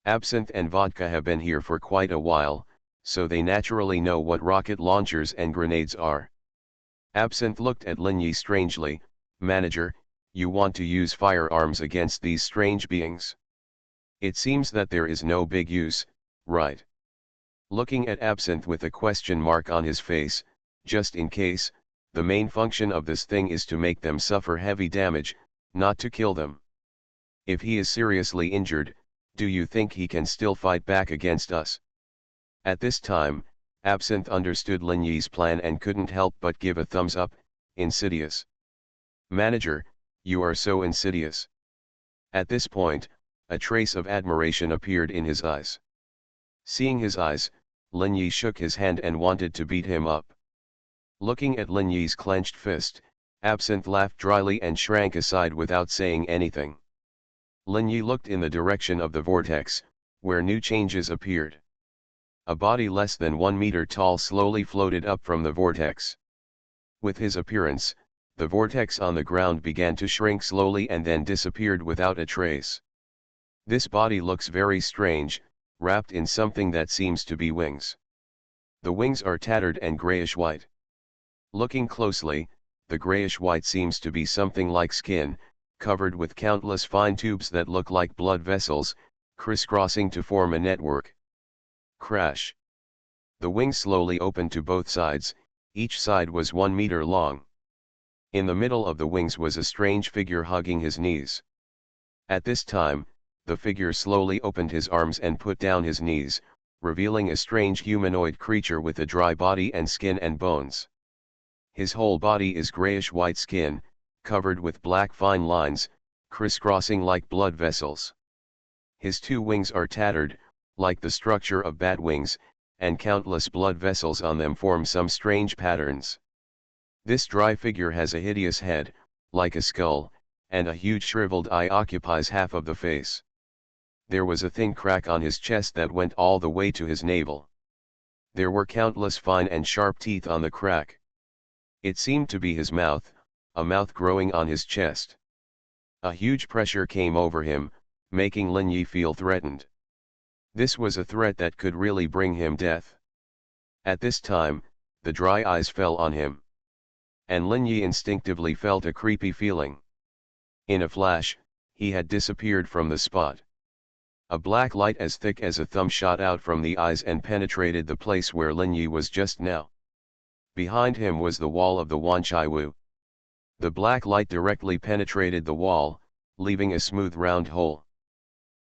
Absinthe and Vodka have been here for quite a while, so they naturally know what rocket launchers and grenades are. Absinthe looked at Lin Yi strangely. "Manager, you want to use firearms against these strange beings? It seems that there is no big use, right?" Looking at Absinthe with a question mark on his face, "Just in case, the main function of this thing is to make them suffer heavy damage, not to kill them. If he is seriously injured, do you think he can still fight back against us?" At this time, Absinthe understood Lin Yi's plan and couldn't help but give a thumbs up. Insidious. Manager, you are so insidious. At this point, a trace of admiration appeared in his eyes. Seeing his eyes, Lin Yi shook his hand and wanted to beat him up. Looking at Lin Yi's clenched fist, Absinthe laughed dryly and shrank aside without saying anything. Lin Yi looked in the direction of the vortex, where new changes appeared. A body less than 1 meter tall slowly floated up from the vortex. With his appearance, the vortex on the ground began to shrink slowly and then disappeared without a trace. This body looks very strange, wrapped in something that seems to be wings. The wings are tattered and grayish-white. Looking closely, the grayish-white seems to be something like skin, covered with countless fine tubes that look like blood vessels, crisscrossing to form a network. Crash! The wings slowly opened to both sides, each side was 1 meter long. In the middle of the wings was a strange figure hugging his knees. At this time, the figure slowly opened his arms and put down his knees, revealing a strange humanoid creature with a dry body and skin and bones. His whole body is grayish-white skin, covered with black fine lines, crisscrossing like blood vessels. His 2 wings are tattered, like the structure of bat wings, and countless blood vessels on them form some strange patterns. This dry figure has a hideous head, like a skull, and a huge shriveled eye occupies half of the face. There was a thin crack on his chest that went all the way to his navel. There were countless fine and sharp teeth on the crack. It seemed to be his mouth, a mouth growing on his chest. A huge pressure came over him, making Lin Yi feel threatened. This was a threat that could really bring him death. At this time, the dry eyes fell on him. And Lin Yi instinctively felt a creepy feeling. In a flash, he had disappeared from the spot. A black light as thick as a thumb shot out from the eyes and penetrated the place where Lin Yi was just now. Behind him was the wall of the Wanchaiwu. The black light directly penetrated the wall, leaving a smooth round hole.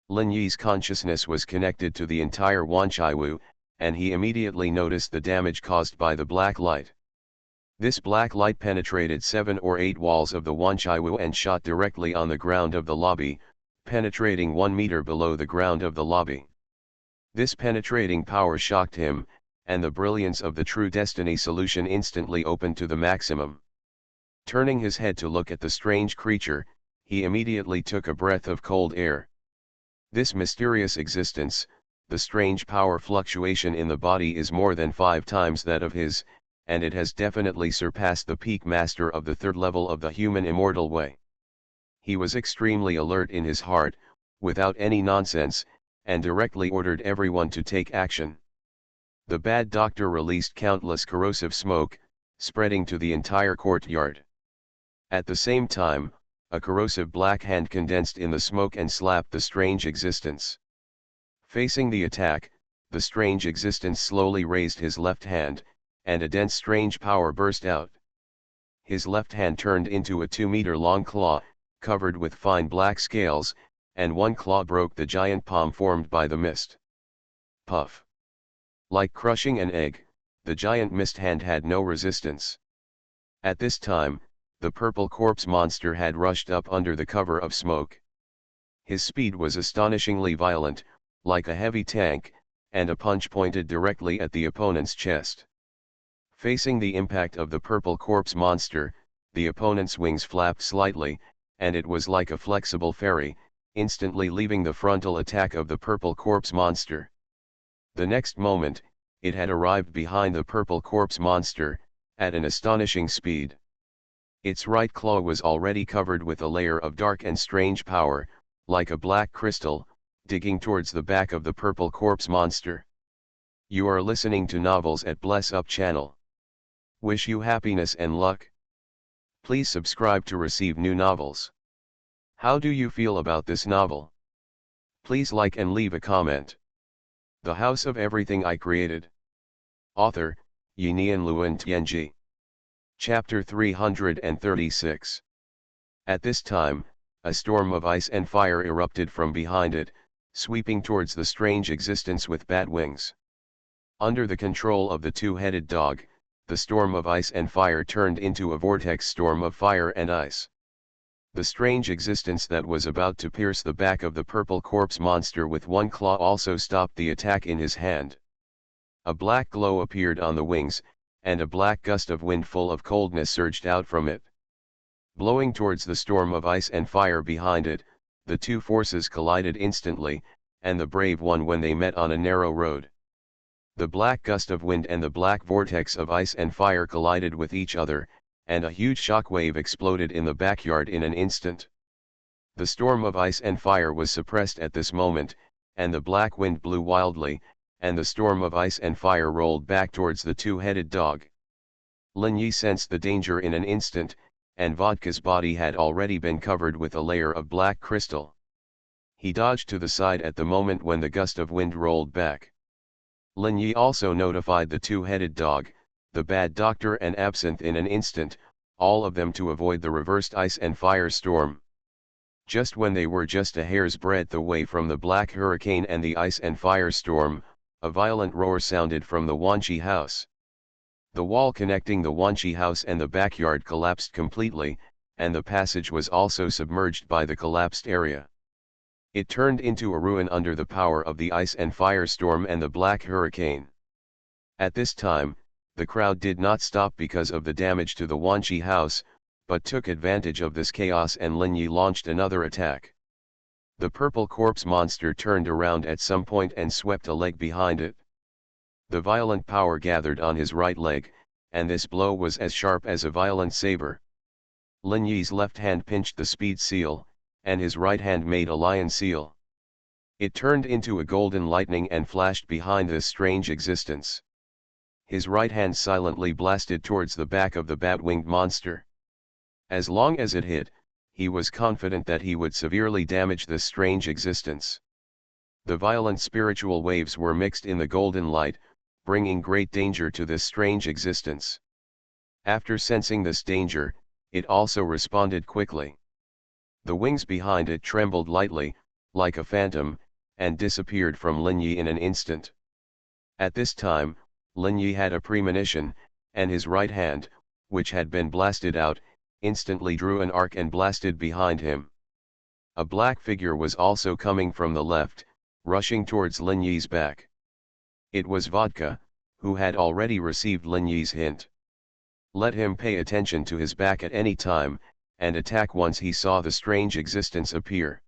Lin Yi's consciousness was connected to the entire Wanchaiwu, and he immediately noticed the damage caused by the black light. This black light penetrated 7 or 8 walls of the Wanchaiwu and shot directly on the ground of the lobby, penetrating 1 meter below the ground of the lobby. This penetrating power shocked him, and the brilliance of the True Destiny solution instantly opened to the maximum. Turning his head to look at the strange creature, he immediately took a breath of cold air. This mysterious existence, the strange power fluctuation in the body is more than 5 times that of his, and it has definitely surpassed the peak master of the 3rd level of the human immortal way. He was extremely alert in his heart, without any nonsense, and directly ordered everyone to take action. The bad doctor released countless corrosive smoke, spreading to the entire courtyard. At the same time, a corrosive black hand condensed in the smoke and slapped the strange existence. Facing the attack, the strange existence slowly raised his left hand, and a dense strange power burst out. His left hand turned into a 2-meter-long claw, covered with fine black scales, and one claw broke the giant palm formed by the mist. Puff! Like crushing an egg, the giant mist hand had no resistance. At this time, the purple corpse monster had rushed up under the cover of smoke. His speed was astonishingly violent, like a heavy tank, and a punch pointed directly at the opponent's chest. Facing the impact of the purple corpse monster, the opponent's wings flapped slightly, and it was like a flexible ferry, instantly leaving the frontal attack of the purple corpse monster. The next moment, it had arrived behind the purple corpse monster, at an astonishing speed. Its right claw was already covered with a layer of dark and strange power, like a black crystal, digging towards the back of the purple corpse monster. You are listening to Novels at Bless Up channel. Wish you happiness and luck. Please subscribe to receive new novels. How do you feel about this novel? Please like and leave a comment. The House of Everything I Created. Author, Yinian Luan Tianji. Chapter 336. At this time, a storm of ice and fire erupted from behind it, sweeping towards the strange existence with bat wings. Under the control of the two-headed dog, the storm of ice and fire turned into a vortex storm of fire and ice. The strange existence that was about to pierce the back of the purple corpse monster with one claw also stopped the attack in his hand. A black glow appeared on the wings, and a black gust of wind full of coldness surged out from it. Blowing towards the storm of ice and fire behind it, the two forces collided instantly, and the brave won when they met on a narrow road. The black gust of wind and the black vortex of ice and fire collided with each other, and a huge shockwave exploded in the backyard in an instant. The storm of ice and fire was suppressed at this moment, and the black wind blew wildly, and the storm of ice and fire rolled back towards the two-headed dog. Lin Yi sensed the danger in an instant, and Vodka's body had already been covered with a layer of black crystal. He dodged to the side at the moment when the gust of wind rolled back. Lin Yi also notified the two-headed dog, the bad doctor and Absinthe in an instant, all of them to avoid the reversed ice and fire storm. Just when they were just a hair's breadth away from the black hurricane and the ice and fire storm, a violent roar sounded from the Wanqi house. The wall connecting the Wanqi house and the backyard collapsed completely, and the passage was also submerged by the collapsed area. It turned into a ruin under the power of the ice and fire storm and the black hurricane. At this time, the crowd did not stop because of the damage to the Wanqi house, but took advantage of this chaos, and Lin Yi launched another attack. The purple corpse monster turned around at some point and swept a leg behind it. The violent power gathered on his right leg, and this blow was as sharp as a violent saber. Lin Yi's left hand pinched the speed seal, and his right hand made a lion seal. It turned into a golden lightning and flashed behind this strange existence. His right hand silently blasted towards the back of the bat-winged monster. As long as it hit, he was confident that he would severely damage this strange existence. The violent spiritual waves were mixed in the golden light, bringing great danger to this strange existence. After sensing this danger, it also responded quickly. The wings behind it trembled lightly, like a phantom, and disappeared from Lin Yi in an instant. At this time, Lin Yi had a premonition, and his right hand, which had been blasted out, instantly drew an arc and blasted behind him. A black figure was also coming from the left, rushing towards Lin Yi's back. It was Vodka, who had already received Lin Yi's hint. Let him pay attention to his back at any time, and attack once he saw the strange existence appear.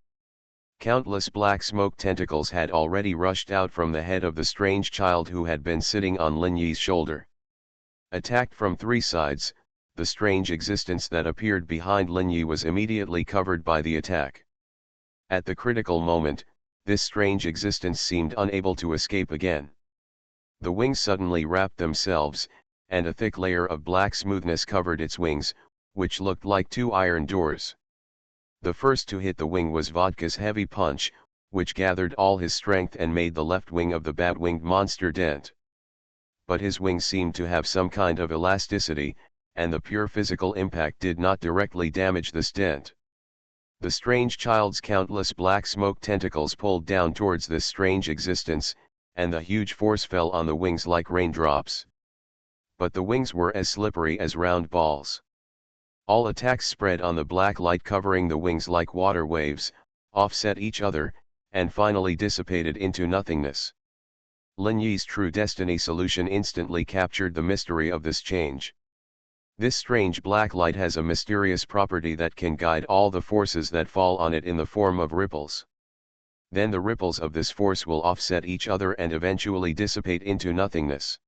Countless black smoke tentacles had already rushed out from the head of the strange child who had been sitting on Lin Yi's shoulder. Attacked from three sides, the strange existence that appeared behind Lin Yi was immediately covered by the attack. At the critical moment, this strange existence seemed unable to escape again. The wings suddenly wrapped themselves, and a thick layer of black smoothness covered its wings, which looked like two iron doors. The first to hit the wing was Vodka's heavy punch, which gathered all his strength and made the left wing of the bat-winged monster dent. But his wings seemed to have some kind of elasticity, and the pure physical impact did not directly damage this dent. The strange child's countless black smoke tentacles pulled down towards this strange existence, and the huge force fell on the wings like raindrops. But the wings were as slippery as round balls. All attacks spread on the black light covering the wings like water waves, offset each other, and finally dissipated into nothingness. Lin Yi's true destiny solution instantly captured the mystery of this change. This strange black light has a mysterious property that can guide all the forces that fall on it in the form of ripples. Then the ripples of this force will offset each other and eventually dissipate into nothingness.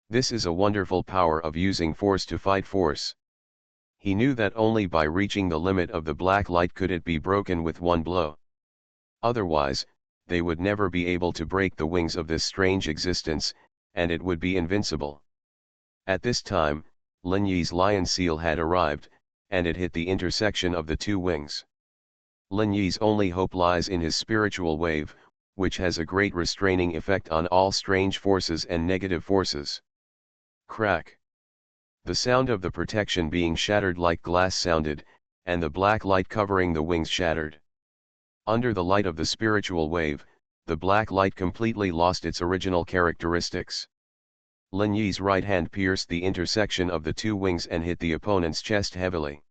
This is a wonderful power of using force to fight force. He knew that only by reaching the limit of the black light could it be broken with one blow. Otherwise, they would never be able to break the wings of this strange existence, and it would be invincible. At this time, Lin Yi's lion seal had arrived, and it hit the intersection of the two wings. Lin Yi's only hope lies in his spiritual wave, which has a great restraining effect on all strange forces and negative forces. Crack! The sound of the protection being shattered like glass sounded, and the black light covering the wings shattered. Under the light of the spiritual wave, the black light completely lost its original characteristics. Lin Yi's right hand pierced the intersection of the two wings and hit the opponent's chest heavily.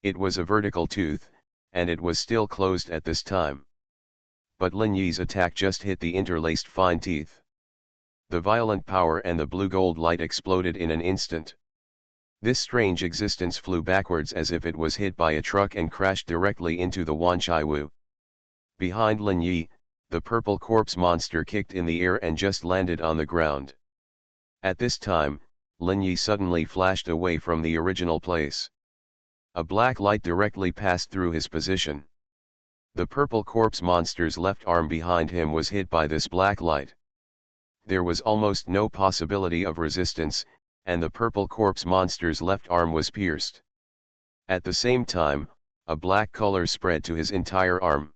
It was a vertical tooth, and it was still closed at this time. But Lin Yi's attack just hit the interlaced fine teeth. The violent power and the blue-gold light exploded in an instant. This strange existence flew backwards as if it was hit by a truck and crashed directly into the Wanchaiwu. Behind Lin Yi, the purple corpse monster kicked in the air and just landed on the ground. At this time, Lin Yi suddenly flashed away from the original place. A black light directly passed through his position. The purple corpse monster's left arm behind him was hit by this black light. There was almost no possibility of resistance, and the purple corpse monster's left arm was pierced. At the same time, a black color spread to his entire arm.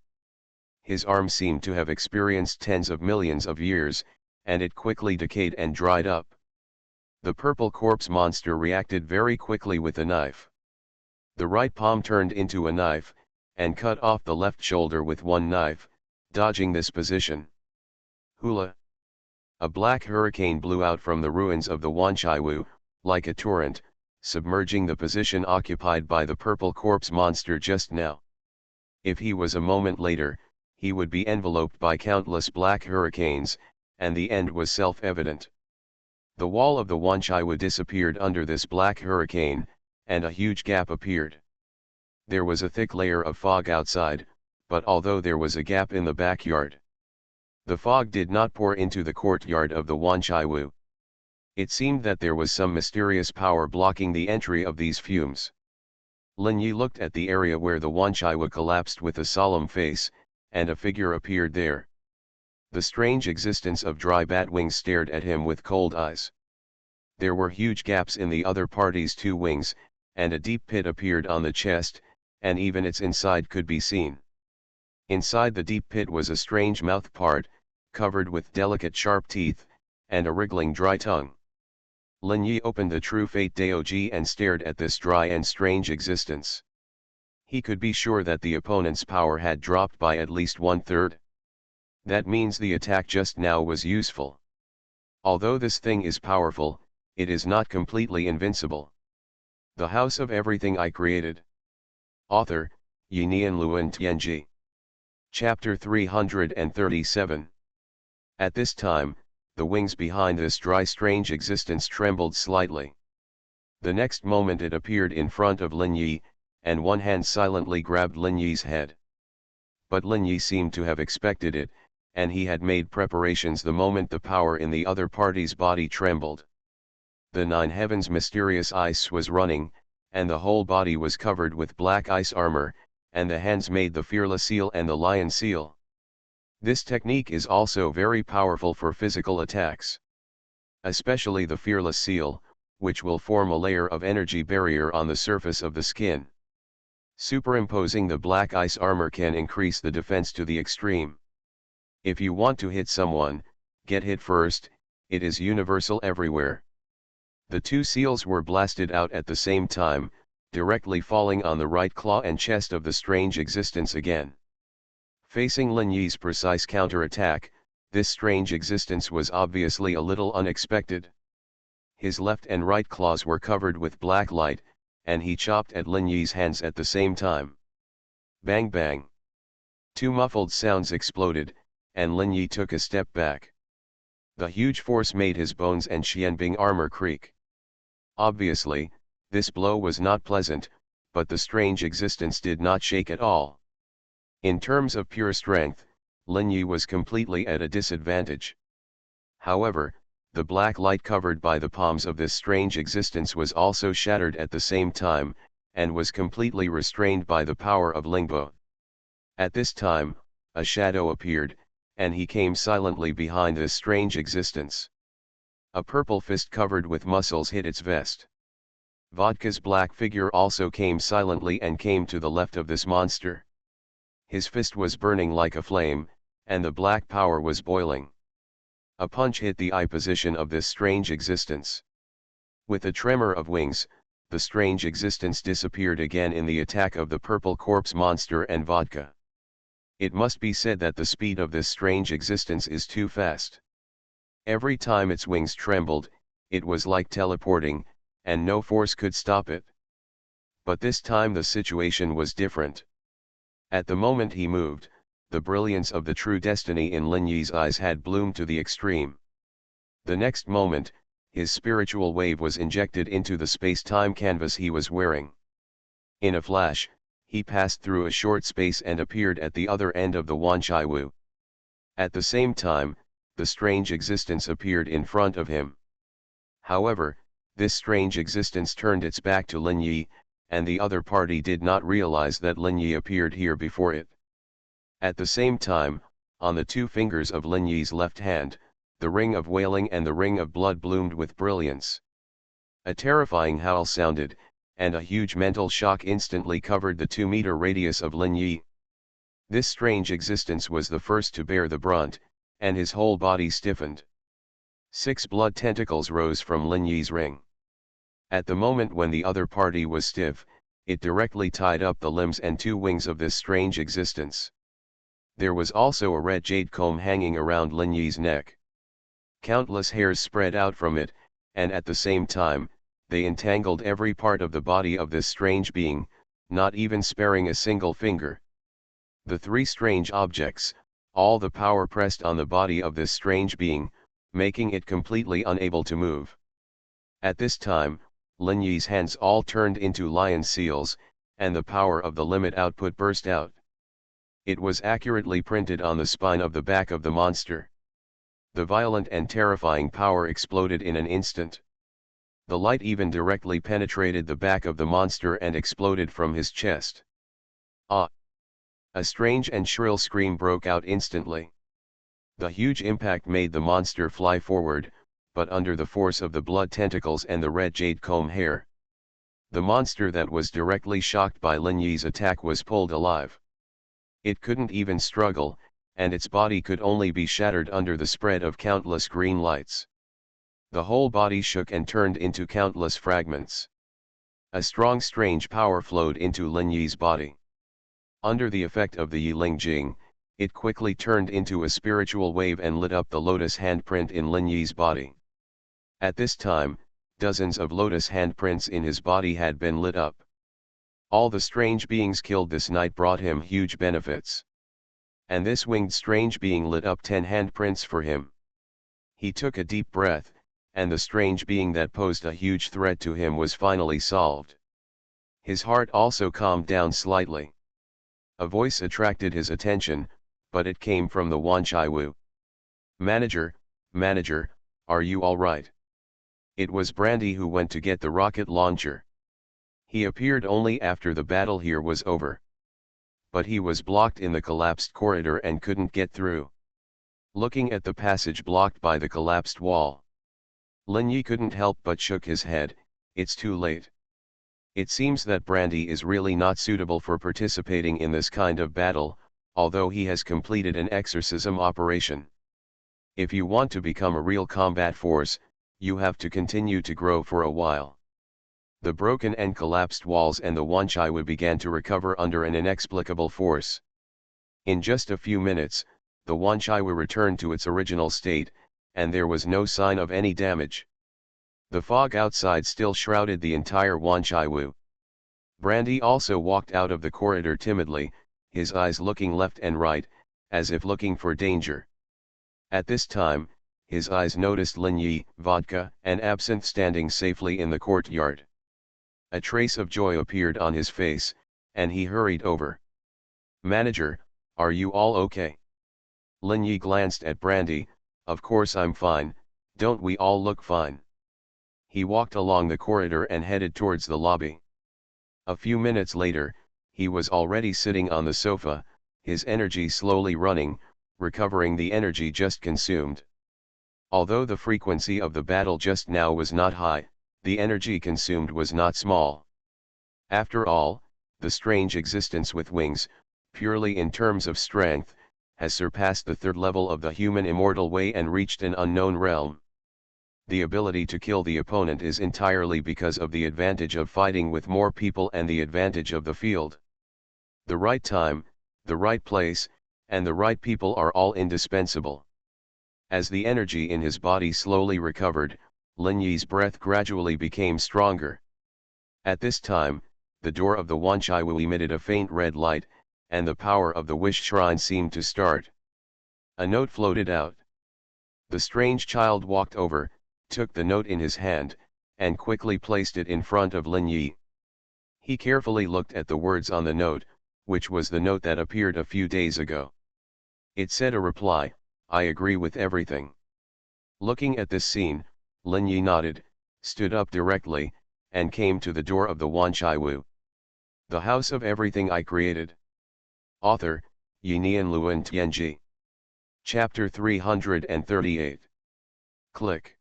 His arm seemed to have experienced tens of millions of years, and it quickly decayed and dried up. The purple corpse monster reacted very quickly with a knife. The right palm turned into a knife, and cut off the left shoulder with one knife, dodging this position. Hula! A black hurricane blew out from the ruins of the Wanchaiwu, like a torrent, submerging the position occupied by the purple corpse monster just now. If he was a moment later, he would be enveloped by countless black hurricanes, and the end was self-evident. The wall of the Wanchaiwu disappeared under this black hurricane, and a huge gap appeared. There was a thick layer of fog outside, but although there was a gap in the backyard, the fog did not pour into the courtyard of the Wanchaiwu. It seemed that there was some mysterious power blocking the entry of these fumes. Lin Yi looked at the area where the Wanchaiwu collapsed with a solemn face, and a figure appeared there. The strange existence of dry bat wings stared at him with cold eyes. There were huge gaps in the other party's two wings, and a deep pit appeared on the chest, and even its inside could be seen. Inside the deep pit was a strange mouth part, covered with delicate sharp teeth, and a wriggling dry tongue. Lin Yi opened the True Fate Daoji and stared at this dry and strange existence. He could be sure that the opponent's power had dropped by at least 1/3. That means the attack just now was useful. Although this thing is powerful, it is not completely invincible. The House of Everything I Created. Author, Yinian Luan Tianji. Chapter 337. At this time, the wings behind this dry strange existence trembled slightly. The next moment it appeared in front of Lin Yi, and one hand silently grabbed Lin Yi's head. But Lin Yi seemed to have expected it, and he had made preparations the moment the power in the other party's body trembled. The nine heavens mysterious ice was running, and the whole body was covered with black ice armor, and the hands made the fearless seal and the lion seal. This technique is also very powerful for physical attacks. Especially the fearless seal, which will form a layer of energy barrier on the surface of the skin. Superimposing the black ice armor can increase the defense to the extreme. If you want to hit someone, get hit first, it is universal everywhere. The two seals were blasted out at the same time, directly falling on the right claw and chest of the strange existence again. Facing Lin Yi's precise counterattack, this strange existence was obviously a little unexpected. His left and right claws were covered with black light, and he chopped at Lin Yi's hands at the same time. Bang bang! Two muffled sounds exploded, and Lin Yi took a step back. The huge force made his bones and Xianbing armor creak. Obviously, this blow was not pleasant, but the strange existence did not shake at all. In terms of pure strength, Lin Yi was completely at a disadvantage. However, the black light covered by the palms of this strange existence was also shattered at the same time, and was completely restrained by the power of Lingbo. At this time, a shadow appeared, and he came silently behind this strange existence. A purple fist covered with muscles hit its vest. Vodka's black figure also came silently and came to the left of this monster. His fist was burning like a flame, and the black power was boiling. A punch hit the eye position of this strange existence. With a tremor of wings, the strange existence disappeared again in the attack of the purple corpse monster and Vodka. It must be said that the speed of this strange existence is too fast. Every time its wings trembled, it was like teleporting, and no force could stop it. But this time the situation was different. At the moment he moved, the brilliance of the true destiny in Lin Yi's eyes had bloomed to the extreme. The next moment, his spiritual wave was injected into the space-time canvas he was wearing. In a flash, he passed through a short space and appeared at the other end of the Wanchai-Wu. At the same time, the strange existence appeared in front of him. However, this strange existence turned its back to Lin Yi, and the other party did not realize that Lin Yi appeared here before it. At the same time, on the two fingers of Lin Yi's left hand, the ring of wailing and the ring of blood bloomed with brilliance. A terrifying howl sounded, and a huge mental shock instantly covered the 2-meter radius of Lin Yi. This strange existence was the first to bear the brunt, and his whole body stiffened. 6 blood tentacles rose from Lin Yi's ring. At the moment when the other party was stiff, it directly tied up the limbs and 2 wings of this strange existence. There was also a red jade comb hanging around Lin Yi's neck. Countless hairs spread out from it, and at the same time, they entangled every part of the body of this strange being, not even sparing a single finger. The 3 strange objects, all the power pressed on the body of this strange being, making it completely unable to move. At this time, Lin Yi's hands all turned into lion seals, and the power of the limit output burst out. It was accurately printed on the spine of the back of the monster. The violent and terrifying power exploded in an instant. The light even directly penetrated the back of the monster and exploded from his chest. Ah! A strange and shrill scream broke out instantly. The huge impact made the monster fly forward, but under the force of the blood tentacles and the red jade comb hair. The monster that was directly shocked by Lin Yi's attack was pulled alive. It couldn't even struggle, and its body could only be shattered under the spread of countless green lights. The whole body shook and turned into countless fragments. A strong strange power flowed into Lin Yi's body. Under the effect of the Yiling Jing, it quickly turned into a spiritual wave and lit up the lotus handprint in Lin Yi's body. At this time, dozens of lotus handprints in his body had been lit up. All the strange beings killed this night brought him huge benefits. And this winged strange being lit up 10 handprints for him. He took a deep breath, and the strange being that posed a huge threat to him was finally solved. His heart also calmed down slightly. A voice attracted his attention, but it came from the Wanchai-Wu. Manager, are you all right? It was Brandy who went to get the rocket launcher. He appeared only after the battle here was over. But he was blocked in the collapsed corridor and couldn't get through. Looking at the passage blocked by the collapsed wall, Lin Yi couldn't help but shook his head. It's too late. It seems that Brandy is really not suitable for participating in this kind of battle, although he has completed an exorcism operation. If you want to become a real combat force, you have to continue to grow for a while. The broken and collapsed walls and the Wanchai-Wu began to recover under an inexplicable force. In just a few minutes, the Wanchai-Wu returned to its original state, and there was no sign of any damage. The fog outside still shrouded the entire Wanchai-Wu. Brandy also walked out of the corridor timidly, his eyes looking left and right, as if looking for danger. At this time, his eyes noticed Lin Yi, vodka, and absinthe standing safely in the courtyard. A trace of joy appeared on his face, and he hurried over. Manager, are you all okay? Lin Yi glanced at Brandy. Of course I'm fine, don't we all look fine? He walked along the corridor and headed towards the lobby. A few minutes later, he was already sitting on the sofa, his energy slowly running, recovering the energy just consumed. Although the frequency of the battle just now was not high, the energy consumed was not small. After all, the strange existence with wings, purely in terms of strength, has surpassed the 3rd level of the human immortal way and reached an unknown realm. The ability to kill the opponent is entirely because of the advantage of fighting with more people and the advantage of the field. The right time, the right place, and the right people are all indispensable. As the energy in his body slowly recovered, Lin Yi's breath gradually became stronger. At this time, the door of the Wanchaiwu emitted a faint red light, and the power of the wish shrine seemed to start. A note floated out. The strange child walked over, took the note in his hand, and quickly placed it in front of Lin Yi. He carefully looked at the words on the note, which was the note that appeared a few days ago. It said a reply, "I agree with everything." Looking at this scene, Lin Yi nodded, stood up directly, and came to the door of the Wanchaiwu. The House of Everything I Created. Author, Yinian Luan Tianji. Chapter 338. Click.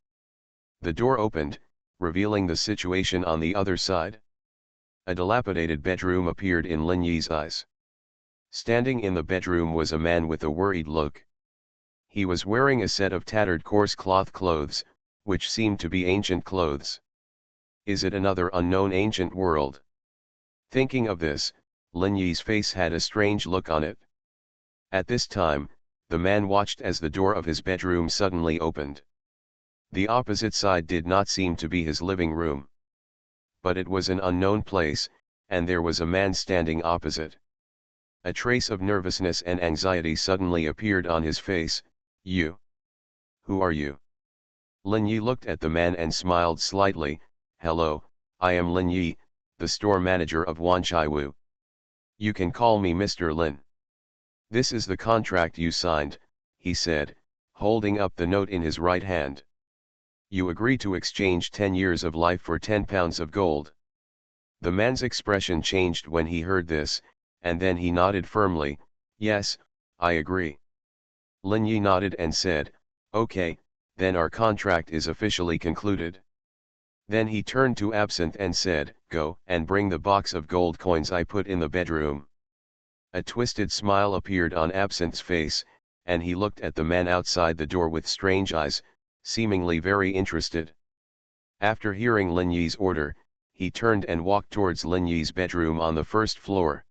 The door opened, revealing the situation on the other side. A dilapidated bedroom appeared in Lin Yi's eyes. Standing in the bedroom was a man with a worried look. He was wearing a set of tattered coarse cloth clothes, which seemed to be ancient clothes. Is it another unknown ancient world? Thinking of this, Lin Yi's face had a strange look on it. At this time, the man watched as the door of his bedroom suddenly opened. The opposite side did not seem to be his living room. But it was an unknown place, and there was a man standing opposite. A trace of nervousness and anxiety suddenly appeared on his face. "You? Who are you?" Lin Yi looked at the man and smiled slightly. "Hello, I am Lin Yi, the store manager of Wanchaiwu. You can call me Mr. Lin. This is the contract you signed," he said, holding up the note in his right hand. "You agree to exchange 10 years of life for 10 pounds of gold." The man's expression changed when he heard this, and then he nodded firmly. "Yes, I agree." Lin Yi nodded and said, "Okay, then our contract is officially concluded." Then he turned to Absinthe and said, "Go and bring the box of gold coins I put in the bedroom." A twisted smile appeared on Absinthe's face, and he looked at the man outside the door with strange eyes, seemingly very interested. After hearing Lin Yi's order, he turned and walked towards Lin Yi's bedroom on the first floor.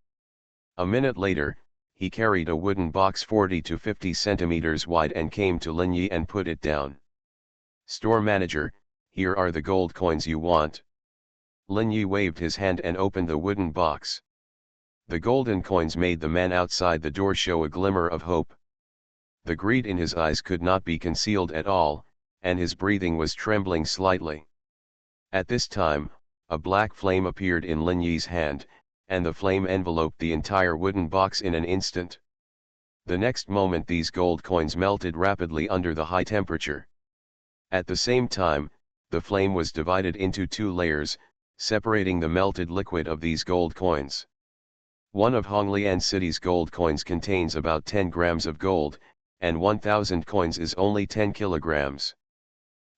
A minute later, he carried a wooden box 40 to 50 centimeters wide and came to Lin Yi and put it down. "Store manager, here are the gold coins you want." Lin Yi waved his hand and opened the wooden box. The golden coins made the man outside the door show a glimmer of hope. The greed in his eyes could not be concealed at all, and his breathing was trembling slightly. At this time, a black flame appeared in Lin Yi's hand, and the flame enveloped the entire wooden box in an instant. The next moment these gold coins melted rapidly under the high temperature. At the same time, the flame was divided into 2 layers, separating the melted liquid of these gold coins. One of Honglian City's gold coins contains about 10 grams of gold, and 1,000 coins is only 10 kilograms.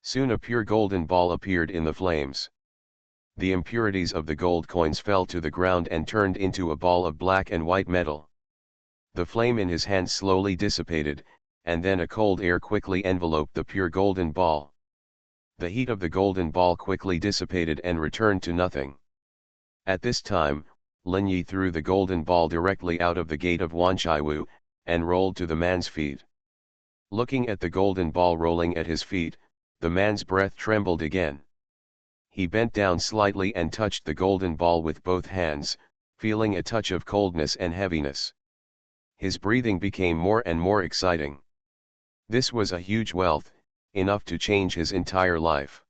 Soon a pure golden ball appeared in the flames. The impurities of the gold coins fell to the ground and turned into a ball of black and white metal. The flame in his hand slowly dissipated, and then a cold air quickly enveloped the pure golden ball. The heat of the golden ball quickly dissipated and returned to nothing. At this time, Lin Yi threw the golden ball directly out of the gate of Wanchaiwu, and rolled to the man's feet. Looking at the golden ball rolling at his feet, the man's breath trembled again. He bent down slightly and touched the golden ball with both hands, feeling a touch of coldness and heaviness. His breathing became more and more exciting. This was a huge wealth, enough to change his entire life.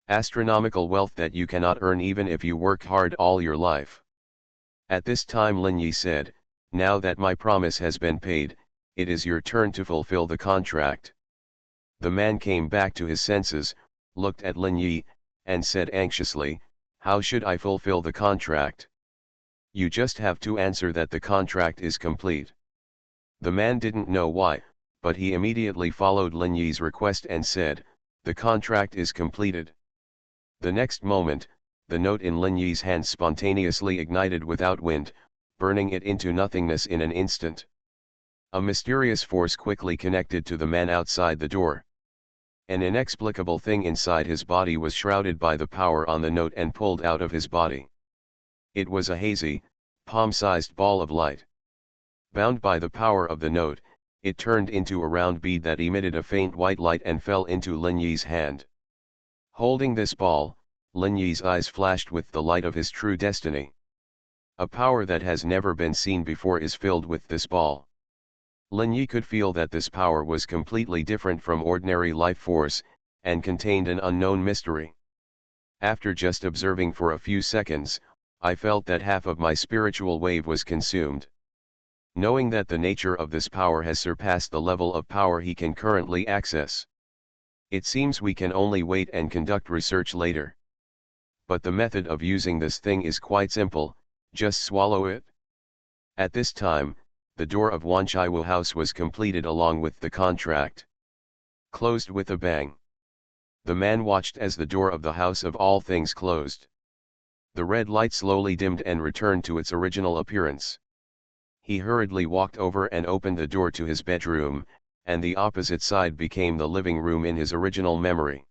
Astronomical wealth that you cannot earn even if you work hard all your life. At this time Lin Yi said, "Now that my promise has been paid, it is your turn to fulfill the contract." The man came back to his senses, looked at Lin Yi, and said anxiously, "How should I fulfill the contract?" "You just have to answer that the contract is complete." The man didn't know why, but he immediately followed Lin Yi's request and said, "The contract is completed." The next moment, the note in Lin Yi's hand spontaneously ignited without wind, burning it into nothingness in an instant. A mysterious force quickly connected to the man outside the door. An inexplicable thing inside his body was shrouded by the power on the note and pulled out of his body. It was a hazy, palm-sized ball of light. Bound by the power of the note, it turned into a round bead that emitted a faint white light and fell into Lin Yi's hand. Holding this ball, Lin Yi's eyes flashed with the light of his true destiny. A power that has never been seen before is filled with this ball. Lin Yi could feel that this power was completely different from ordinary life force, and contained an unknown mystery. After just observing for a few seconds, I felt that half of my spiritual wave was consumed. Knowing that the nature of this power has surpassed the level of power he can currently access. It seems we can only wait and conduct research later. But the method of using this thing is quite simple, just swallow it. At this time, the door of Wanchaiwu house was completed along with the contract. Closed with a bang. The man watched as the door of the house of all things closed. The red light slowly dimmed and returned to its original appearance. He hurriedly walked over and opened the door to his bedroom, and the opposite side became the living room in his original memory.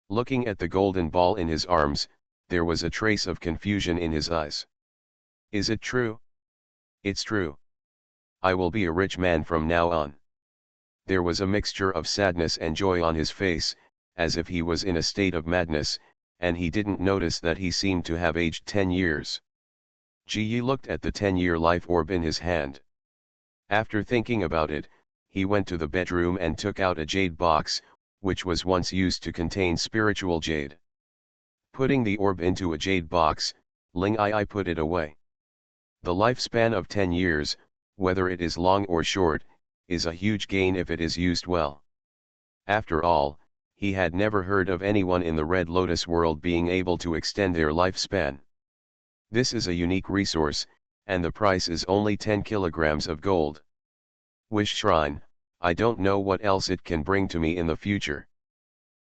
Looking at the golden ball in his arms, there was a trace of confusion in his eyes. Is it true? It's true. I will be a rich man from now on. There was a mixture of sadness and joy on his face, as if he was in a state of madness, and he didn't notice that he seemed to have aged 10 years. Ji Yi looked at the 10-year life orb in his hand. After thinking about it, he went to the bedroom and took out a jade box, which was once used to contain spiritual jade. Putting the orb into a jade box, Ling Ai put it away. The lifespan of 10 years, whether it is long or short, is a huge gain if it is used well. After all, he had never heard of anyone in the Red Lotus world being able to extend their lifespan. This is a unique resource, and the price is only 10 kilograms of gold. Wish Shrine, I don't know what else it can bring to me in the future.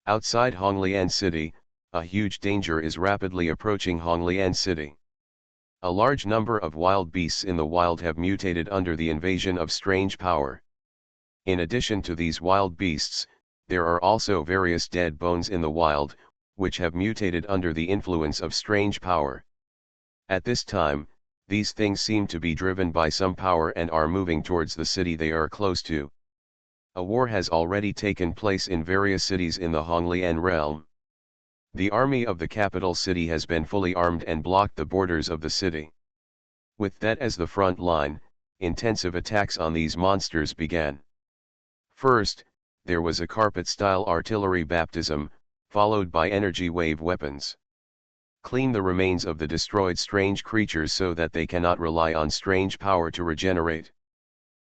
Outside Honglian City, a huge danger is rapidly approaching Honglian City. A large number of wild beasts in the wild have mutated under the invasion of strange power. In addition to these wild beasts, there are also various dead bones in the wild, which have mutated under the influence of strange power. At this time, these things seem to be driven by some power and are moving towards the city they are close to. A war has already taken place in various cities in the Honglian realm. The army of the capital city has been fully armed and blocked the borders of the city. With that as the front line, intensive attacks on these monsters began. First, there was a carpet-style artillery baptism, followed by energy wave weapons. Clean the remains of the destroyed strange creatures so that they cannot rely on strange power to regenerate.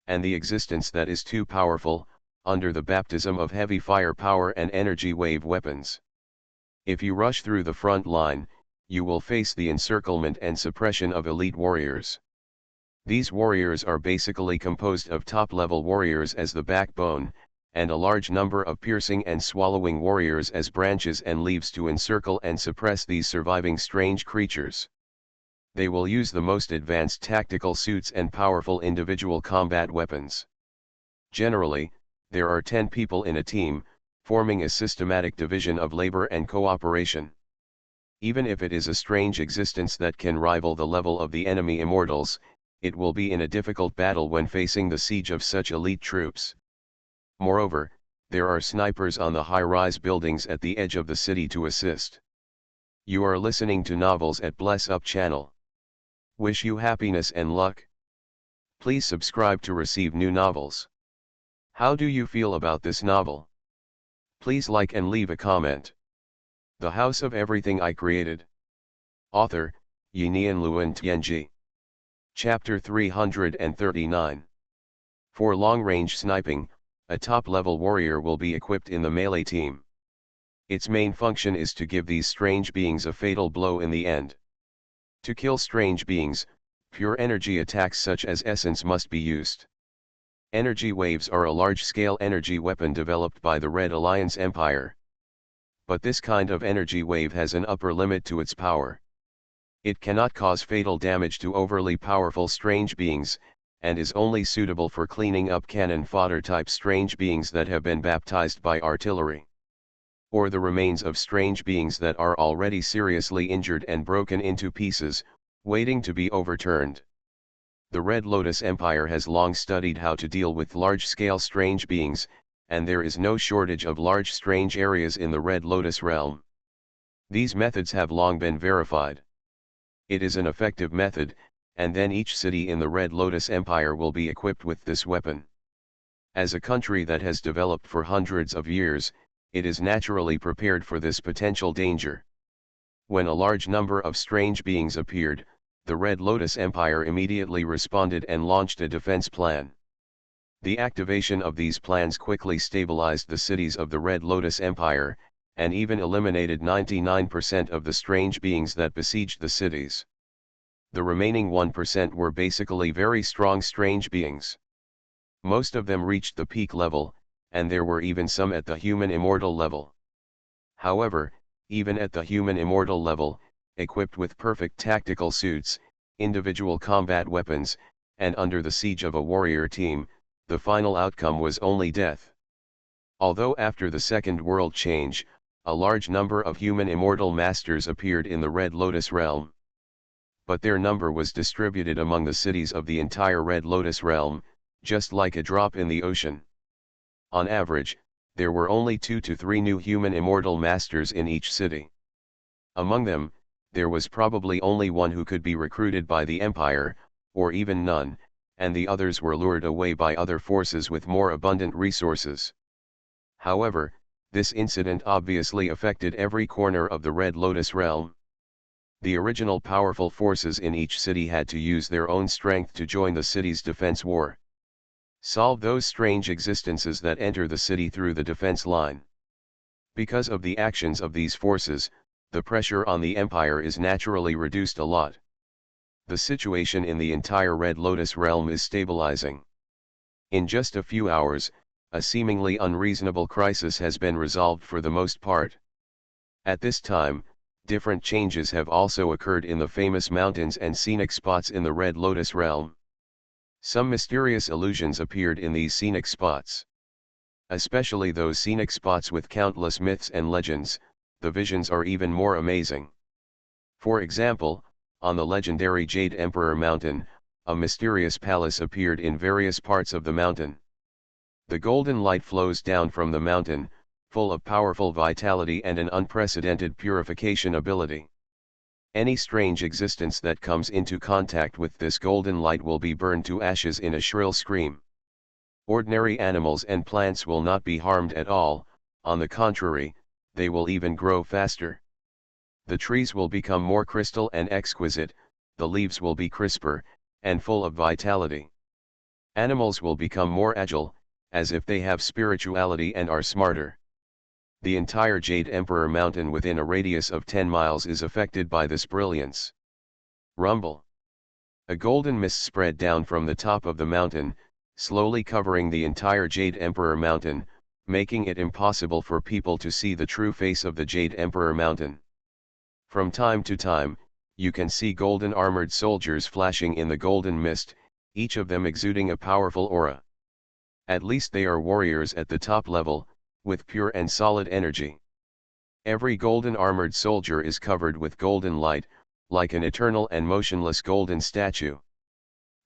And the existence that is too powerful, under the baptism of heavy fire power and energy wave weapons. If you rush through the front line, you will face the encirclement and suppression of elite warriors. These warriors are basically composed of top-level warriors as the backbone, and a large number of piercing and swallowing warriors as branches and leaves to encircle and suppress these surviving strange creatures. They will use the most advanced tactical suits and powerful individual combat weapons. Generally, there are 10 people in a team, forming a systematic division of labor and cooperation. Even if it is a strange existence that can rival the level of the enemy immortals, it will be in a difficult battle when facing the siege of such elite troops. Moreover, there are snipers on the high-rise buildings at the edge of the city to assist. You are listening to Novels at Bless Up channel. Wish you happiness and luck. Please subscribe to receive new novels. How do you feel about this novel? Please like and leave a comment. The House of Everything I Created. Author, Yinian Luan Tianji. Chapter 339. For long-range sniping, a top-level warrior will be equipped in the melee team. Its main function is to give these strange beings a fatal blow in the end. To kill strange beings, pure energy attacks such as essence must be used. Energy waves are a large-scale energy weapon developed by the Red Alliance Empire. But this kind of energy wave has an upper limit to its power. It cannot cause fatal damage to overly powerful strange beings, and is only suitable for cleaning up cannon fodder type strange beings that have been baptized by artillery. Or the remains of strange beings that are already seriously injured and broken into pieces, waiting to be overturned. The Red Lotus Empire has long studied how to deal with large-scale strange beings, and there is no shortage of large strange areas in the Red Lotus realm. These methods have long been verified. It is an effective method, and then each city in the Red Lotus Empire will be equipped with this weapon. As a country that has developed for hundreds of years, it is naturally prepared for this potential danger. When a large number of strange beings appeared, the Red Lotus Empire immediately responded and launched a defense plan. The activation of these plans quickly stabilized the cities of the Red Lotus Empire, and even eliminated 99% of the strange beings that besieged the cities. The remaining 1% were basically very strong strange beings. Most of them reached the peak level, and there were even some at the human immortal level. However, even at the human immortal level, equipped with perfect tactical suits, individual combat weapons, and under the siege of a warrior team, the final outcome was only death. Although after the Second World Change, a large number of human immortal masters appeared in the Red Lotus realm. But their number was distributed among the cities of the entire Red Lotus realm, just like a drop in the ocean. On average, there were only 2 to 3 new human immortal masters in each city. Among them, there was probably only one who could be recruited by the Empire, or even none, and the others were lured away by other forces with more abundant resources. However, this incident obviously affected every corner of the Red Lotus realm. The original powerful forces in each city had to use their own strength to join the city's defense war. Solve those strange existences that enter the city through the defense line. Because of the actions of these forces, the pressure on the Empire is naturally reduced a lot. The situation in the entire Red Lotus realm is stabilizing. In just a few hours, a seemingly unreasonable crisis has been resolved for the most part. At this time, different changes have also occurred in the famous mountains and scenic spots in the Red Lotus realm. Some mysterious illusions appeared in these scenic spots. Especially those scenic spots with countless myths and legends, the visions are even more amazing. For example, on the legendary Jade Emperor Mountain, a mysterious palace appeared in various parts of the mountain. The golden light flows down from the mountain, full of powerful vitality and an unprecedented purification ability. Any strange existence that comes into contact with this golden light will be burned to ashes in a shrill scream. Ordinary animals and plants will not be harmed at all, on the contrary, they will even grow faster. The trees will become more crystal and exquisite, the leaves will be crisper, and full of vitality. Animals will become more agile, as if they have spirituality and are smarter. The entire Jade Emperor Mountain within a radius of 10 miles is affected by this brilliance. Rumble. A golden mist spread down from the top of the mountain, slowly covering the entire Jade Emperor Mountain, making it impossible for people to see the true face of the Jade Emperor Mountain. From time to time, you can see golden armored soldiers flashing in the golden mist, each of them exuding a powerful aura. At least they are warriors at the top level, with pure and solid energy. Every golden armored soldier is covered with golden light, like an eternal and motionless golden statue.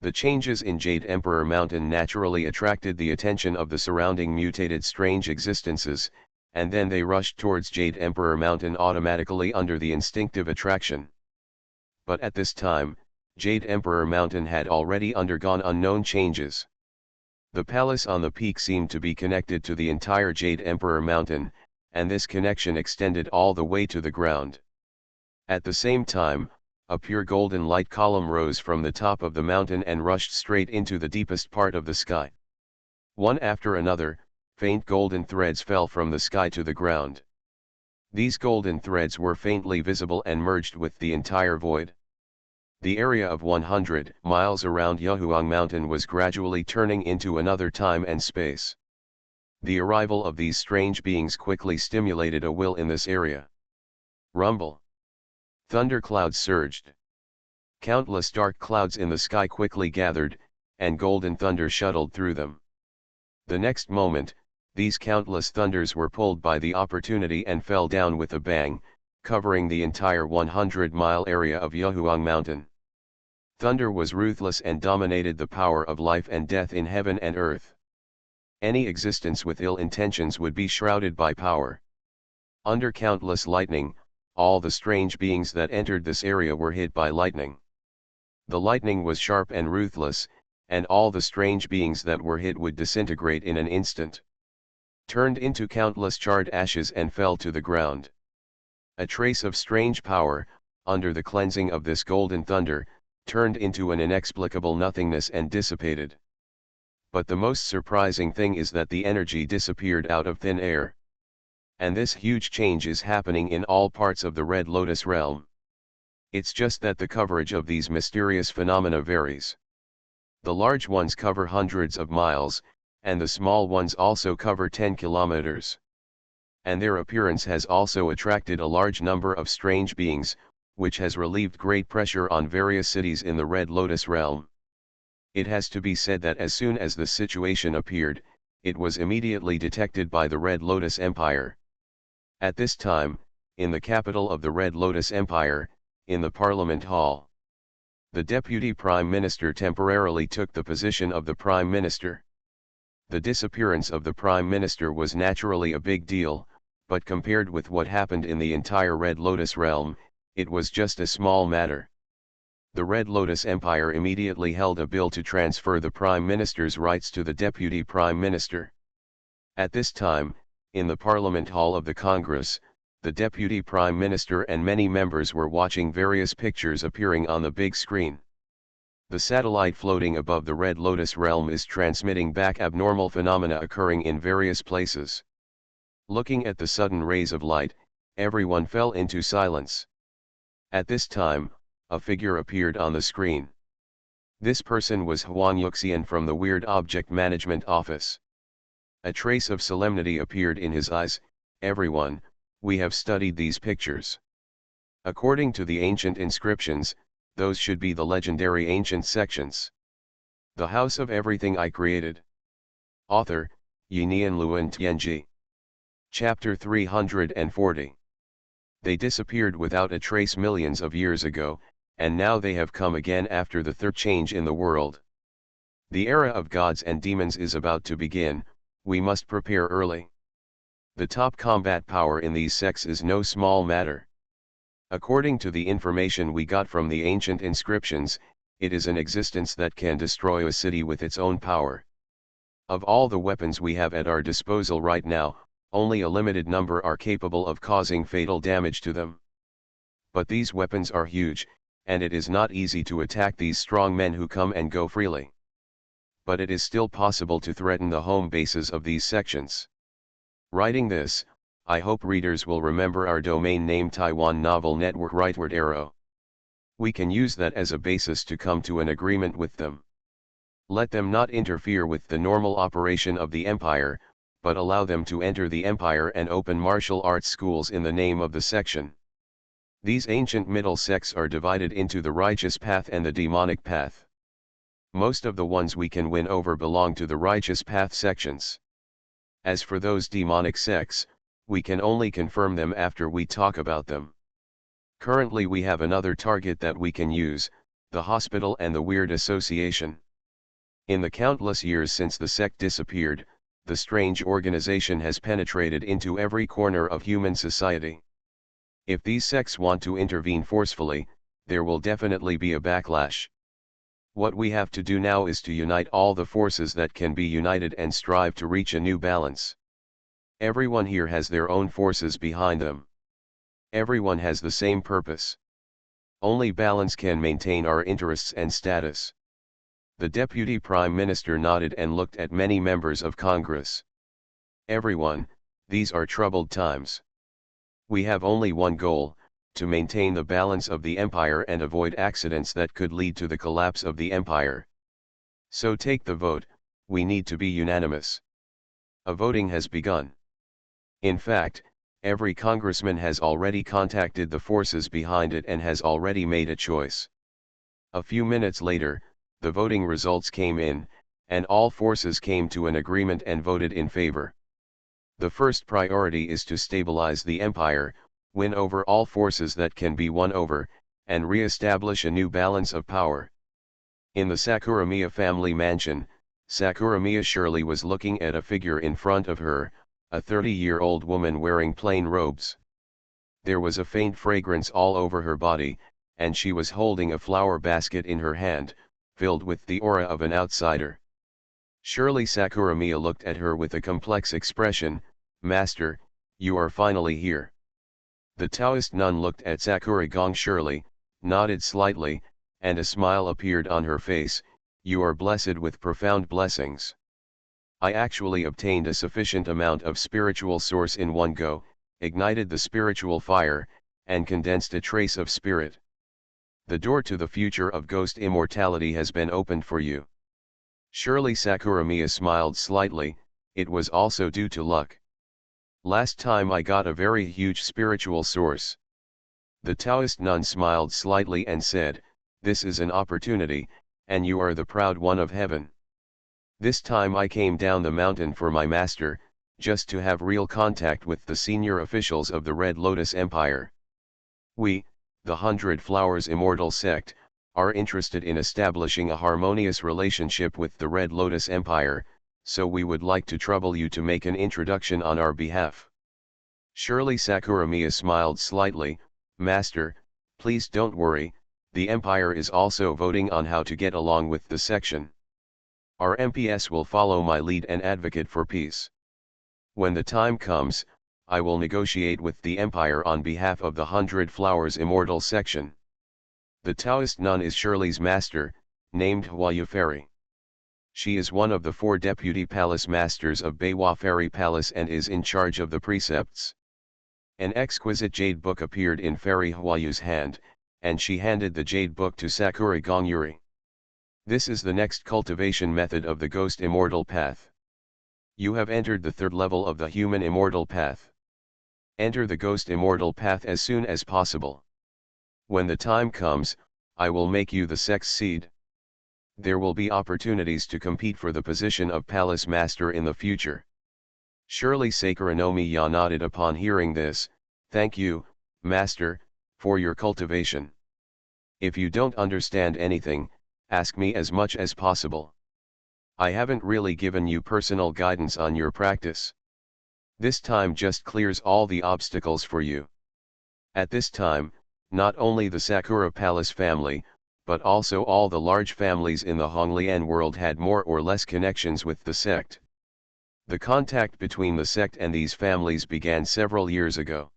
The changes in Jade Emperor Mountain naturally attracted the attention of the surrounding mutated strange existences, and then they rushed towards Jade Emperor Mountain automatically under the instinctive attraction. But at this time, Jade Emperor Mountain had already undergone unknown changes. The palace on the peak seemed to be connected to the entire Jade Emperor Mountain, and this connection extended all the way to the ground. At the same time, a pure golden light column rose from the top of the mountain and rushed straight into the deepest part of the sky. One after another, faint golden threads fell from the sky to the ground. These golden threads were faintly visible and merged with the entire void. The area of 100 miles around Xuanhuan Mountain was gradually turning into another time and space. The arrival of these strange beings quickly stimulated a will in this area. Rumble. Thunderclouds surged. Countless dark clouds in the sky quickly gathered, and golden thunder shuttled through them. The next moment, these countless thunders were pulled by the opportunity and fell down with a bang, covering the entire 100-mile area of Xuanhuan Mountain. Thunder was ruthless and dominated the power of life and death in heaven and earth. Any existence with ill intentions would be shrouded by power. Under countless lightning, all the strange beings that entered this area were hit by lightning. The lightning was sharp and ruthless, and all the strange beings that were hit would disintegrate in an instant, turned into countless charred ashes and fell to the ground. A trace of strange power, under the cleansing of this golden thunder, turned into an inexplicable nothingness and dissipated. But the most surprising thing is that the energy disappeared out of thin air. And this huge change is happening in all parts of the Red Lotus realm. It's just that the coverage of these mysterious phenomena varies. The large ones cover hundreds of miles, and the small ones also cover 10 kilometers. And their appearance has also attracted a large number of strange beings, which has relieved great pressure on various cities in the Red Lotus realm. It has to be said that as soon as the situation appeared, it was immediately detected by the Red Lotus Empire. At this time, in the capital of the Red Lotus Empire, in the Parliament Hall, the Deputy Prime Minister temporarily took the position of the Prime Minister. The disappearance of the Prime Minister was naturally a big deal, but compared with what happened in the entire Red Lotus realm, it was just a small matter. The Red Lotus Empire immediately held a bill to transfer the Prime Minister's rights to the Deputy Prime Minister. At this time, in the Parliament Hall of the Congress, the Deputy Prime Minister and many members were watching various pictures appearing on the big screen. The satellite floating above the Red Lotus realm is transmitting back abnormal phenomena occurring in various places. Looking at the sudden rays of light, everyone fell into silence. At this time, a figure appeared on the screen. This person was Xuanhuan from the Weird Object Management Office. A trace of solemnity appeared in his eyes. Everyone, we have studied these pictures. According to the ancient inscriptions, those should be the legendary ancient sections. The House of Everything I Created. Author, Yinian Luan Tianji. Chapter 340. They disappeared without a trace millions of years ago, and now they have come again after the third change in the world. The era of gods and demons is about to begin. We must prepare early. The top combat power in these sects is no small matter. According to the information we got from the ancient inscriptions, it is an existence that can destroy a city with its own power. Of all the weapons we have at our disposal right now, only a limited number are capable of causing fatal damage to them. But these weapons are huge, and it is not easy to attack these strong men who come and go freely. But it is still possible to threaten the home bases of these sections. Writing this, I hope readers will remember our domain name Taiwan Novel Network Rightward Arrow. We can use that as a basis to come to an agreement with them. Let them not interfere with the normal operation of the empire, but allow them to enter the empire and open martial arts schools in the name of the section. These ancient middle sects are divided into the righteous path and the demonic path. Most of the ones we can win over belong to the righteous path sections. As for those demonic sects, we can only confirm them after we talk about them. Currently we have another target that we can use, the hospital and the Weird Association. In the countless years since the sect disappeared, the strange organization has penetrated into every corner of human society. If these sects want to intervene forcefully, there will definitely be a backlash. What we have to do now is to unite all the forces that can be united and strive to reach a new balance. Everyone here has their own forces behind them. Everyone has the same purpose. Only balance can maintain our interests and status. The Deputy Prime Minister nodded and looked at many members of Congress. Everyone, these are troubled times. We have only one goal, to maintain the balance of the empire and avoid accidents that could lead to the collapse of the empire. So take the vote. We need to be unanimous. A voting has begun. In fact, every congressman has already contacted the forces behind it and has already made a choice. A few minutes later, the voting results came in, and all forces came to an agreement and voted in favor. The first priority is to stabilize the empire, win over all forces that can be won over, and re-establish a new balance of power. In the Sakuramiya family mansion, Sakuramiya Shirley was looking at a figure in front of her, a 30-year-old woman wearing plain robes. There was a faint fragrance all over her body, and she was holding a flower basket in her hand, filled with the aura of an outsider. Shirley Sakuramiya looked at her with a complex expression. "Master, you are finally here." The Taoist nun looked at Sakura Gong Shirley, nodded slightly, and a smile appeared on her face. "You are blessed with profound blessings. I actually obtained a sufficient amount of spiritual source in one go, ignited the spiritual fire, and condensed a trace of spirit. The door to the future of ghost immortality has been opened for you." Shirley Sakuramiya smiled slightly. "It was also due to luck. Last time I got a very huge spiritual source." The Taoist nun smiled slightly and said, "This is an opportunity, and you are the proud one of heaven. This time I came down the mountain for my master, just to have real contact with the senior officials of the Red Lotus Empire. We, the 100 Flowers Immortal Sect, are interested in establishing a harmonious relationship with the Red Lotus Empire, so we would like to trouble you to make an introduction on our behalf." Shirley Sakuramiya smiled slightly. "Master, please don't worry, the Empire is also voting on how to get along with the section. Our MPS will follow my lead and advocate for peace. When the time comes, I will negotiate with the Empire on behalf of the 100 Flowers Immortal section." The Taoist nun is Shirley's master, named Huayu Fairy. She is one of the 4 deputy palace masters of Beiwa Fairy Palace and is in charge of the precepts. An exquisite jade book appeared in Fairy Huayu's hand, and she handed the jade book to Sakura Gongyuri. "This is the next cultivation method of the Ghost Immortal Path. You have entered the 3rd level of the Human Immortal Path. Enter the Ghost Immortal Path as soon as possible. When the time comes, I will make you the sex seed. There will be opportunities to compete for the position of Palace Master in the future." Shirley Sakuronomiya nodded upon hearing this. "Thank you, Master, for your cultivation. If you don't understand anything, ask me as much as possible. I haven't really given you personal guidance on your practice. This time just clears all the obstacles for you." At this time, not only the Sakura Palace family, but also all the large families in the Honglian world had more or less connections with the sect. The contact between the sect and these families began several years ago.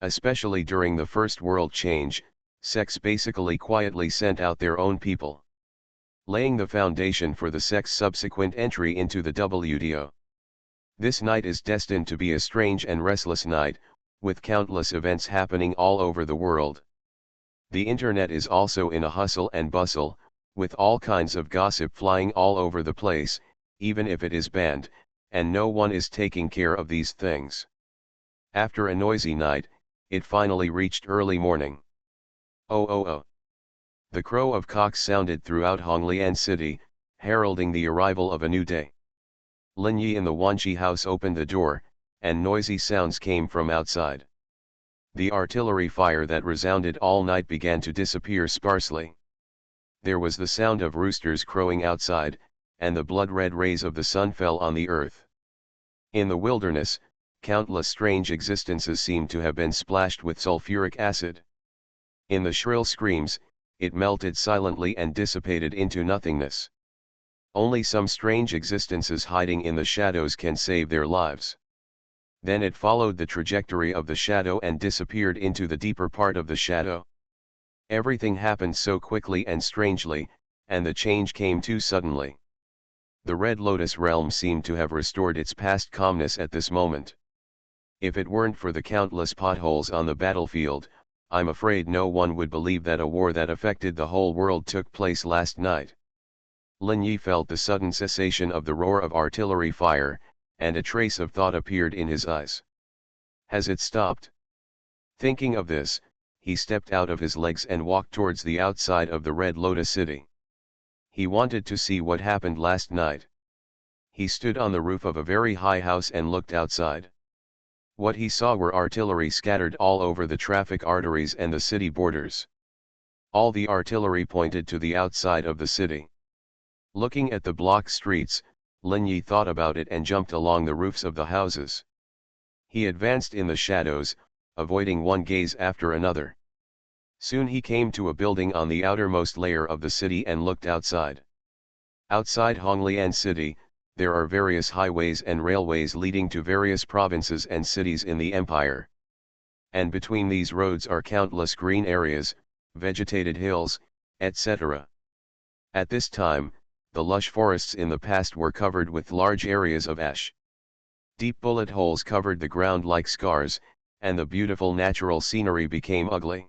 Especially during the First World Change, sects basically quietly sent out their own people, laying the foundation for the sect's subsequent entry into the WDO. This night is destined to be a strange and restless night, with countless events happening all over the world. The internet is also in a hustle and bustle, with all kinds of gossip flying all over the place, even if it is banned, and no one is taking care of these things. After a noisy night, it finally reached early morning. Oh oh oh. The crow of cocks sounded throughout Honglian city, heralding the arrival of a new day. Lin Yi in the Wanchi house opened the door, and noisy sounds came from outside. The artillery fire that resounded all night began to disappear sparsely. There was the sound of roosters crowing outside, and the blood-red rays of the sun fell on the earth. In the wilderness, countless strange existences seemed to have been splashed with sulfuric acid. In the shrill screams, it melted silently and dissipated into nothingness. Only some strange existences hiding in the shadows can save their lives. Then it followed the trajectory of the shadow and disappeared into the deeper part of the shadow. Everything happened so quickly and strangely, and the change came too suddenly. The Red Lotus realm seemed to have restored its past calmness at this moment. If it weren't for the countless potholes on the battlefield, I'm afraid no one would believe that a war that affected the whole world took place last night. Lin Yi felt the sudden cessation of the roar of artillery fire, and a trace of thought appeared in his eyes. Has it stopped? Thinking of this, he stepped out of his legs and walked towards the outside of the Red Lotus city. He wanted to see what happened last night. He stood on the roof of a very high house and looked outside. What he saw were artillery scattered all over the traffic arteries and the city borders. All the artillery pointed to the outside of the city. Looking at the blocked streets, Lin Yi thought about it and jumped along the roofs of the houses. He advanced in the shadows, avoiding one gaze after another. Soon he came to a building on the outermost layer of the city and looked outside. Outside Honglian city, there are various highways and railways leading to various provinces and cities in the empire. And between these roads are countless green areas, vegetated hills, etc. At this time, the lush forests in the past were covered with large areas of ash. Deep bullet holes covered the ground like scars, and the beautiful natural scenery became ugly.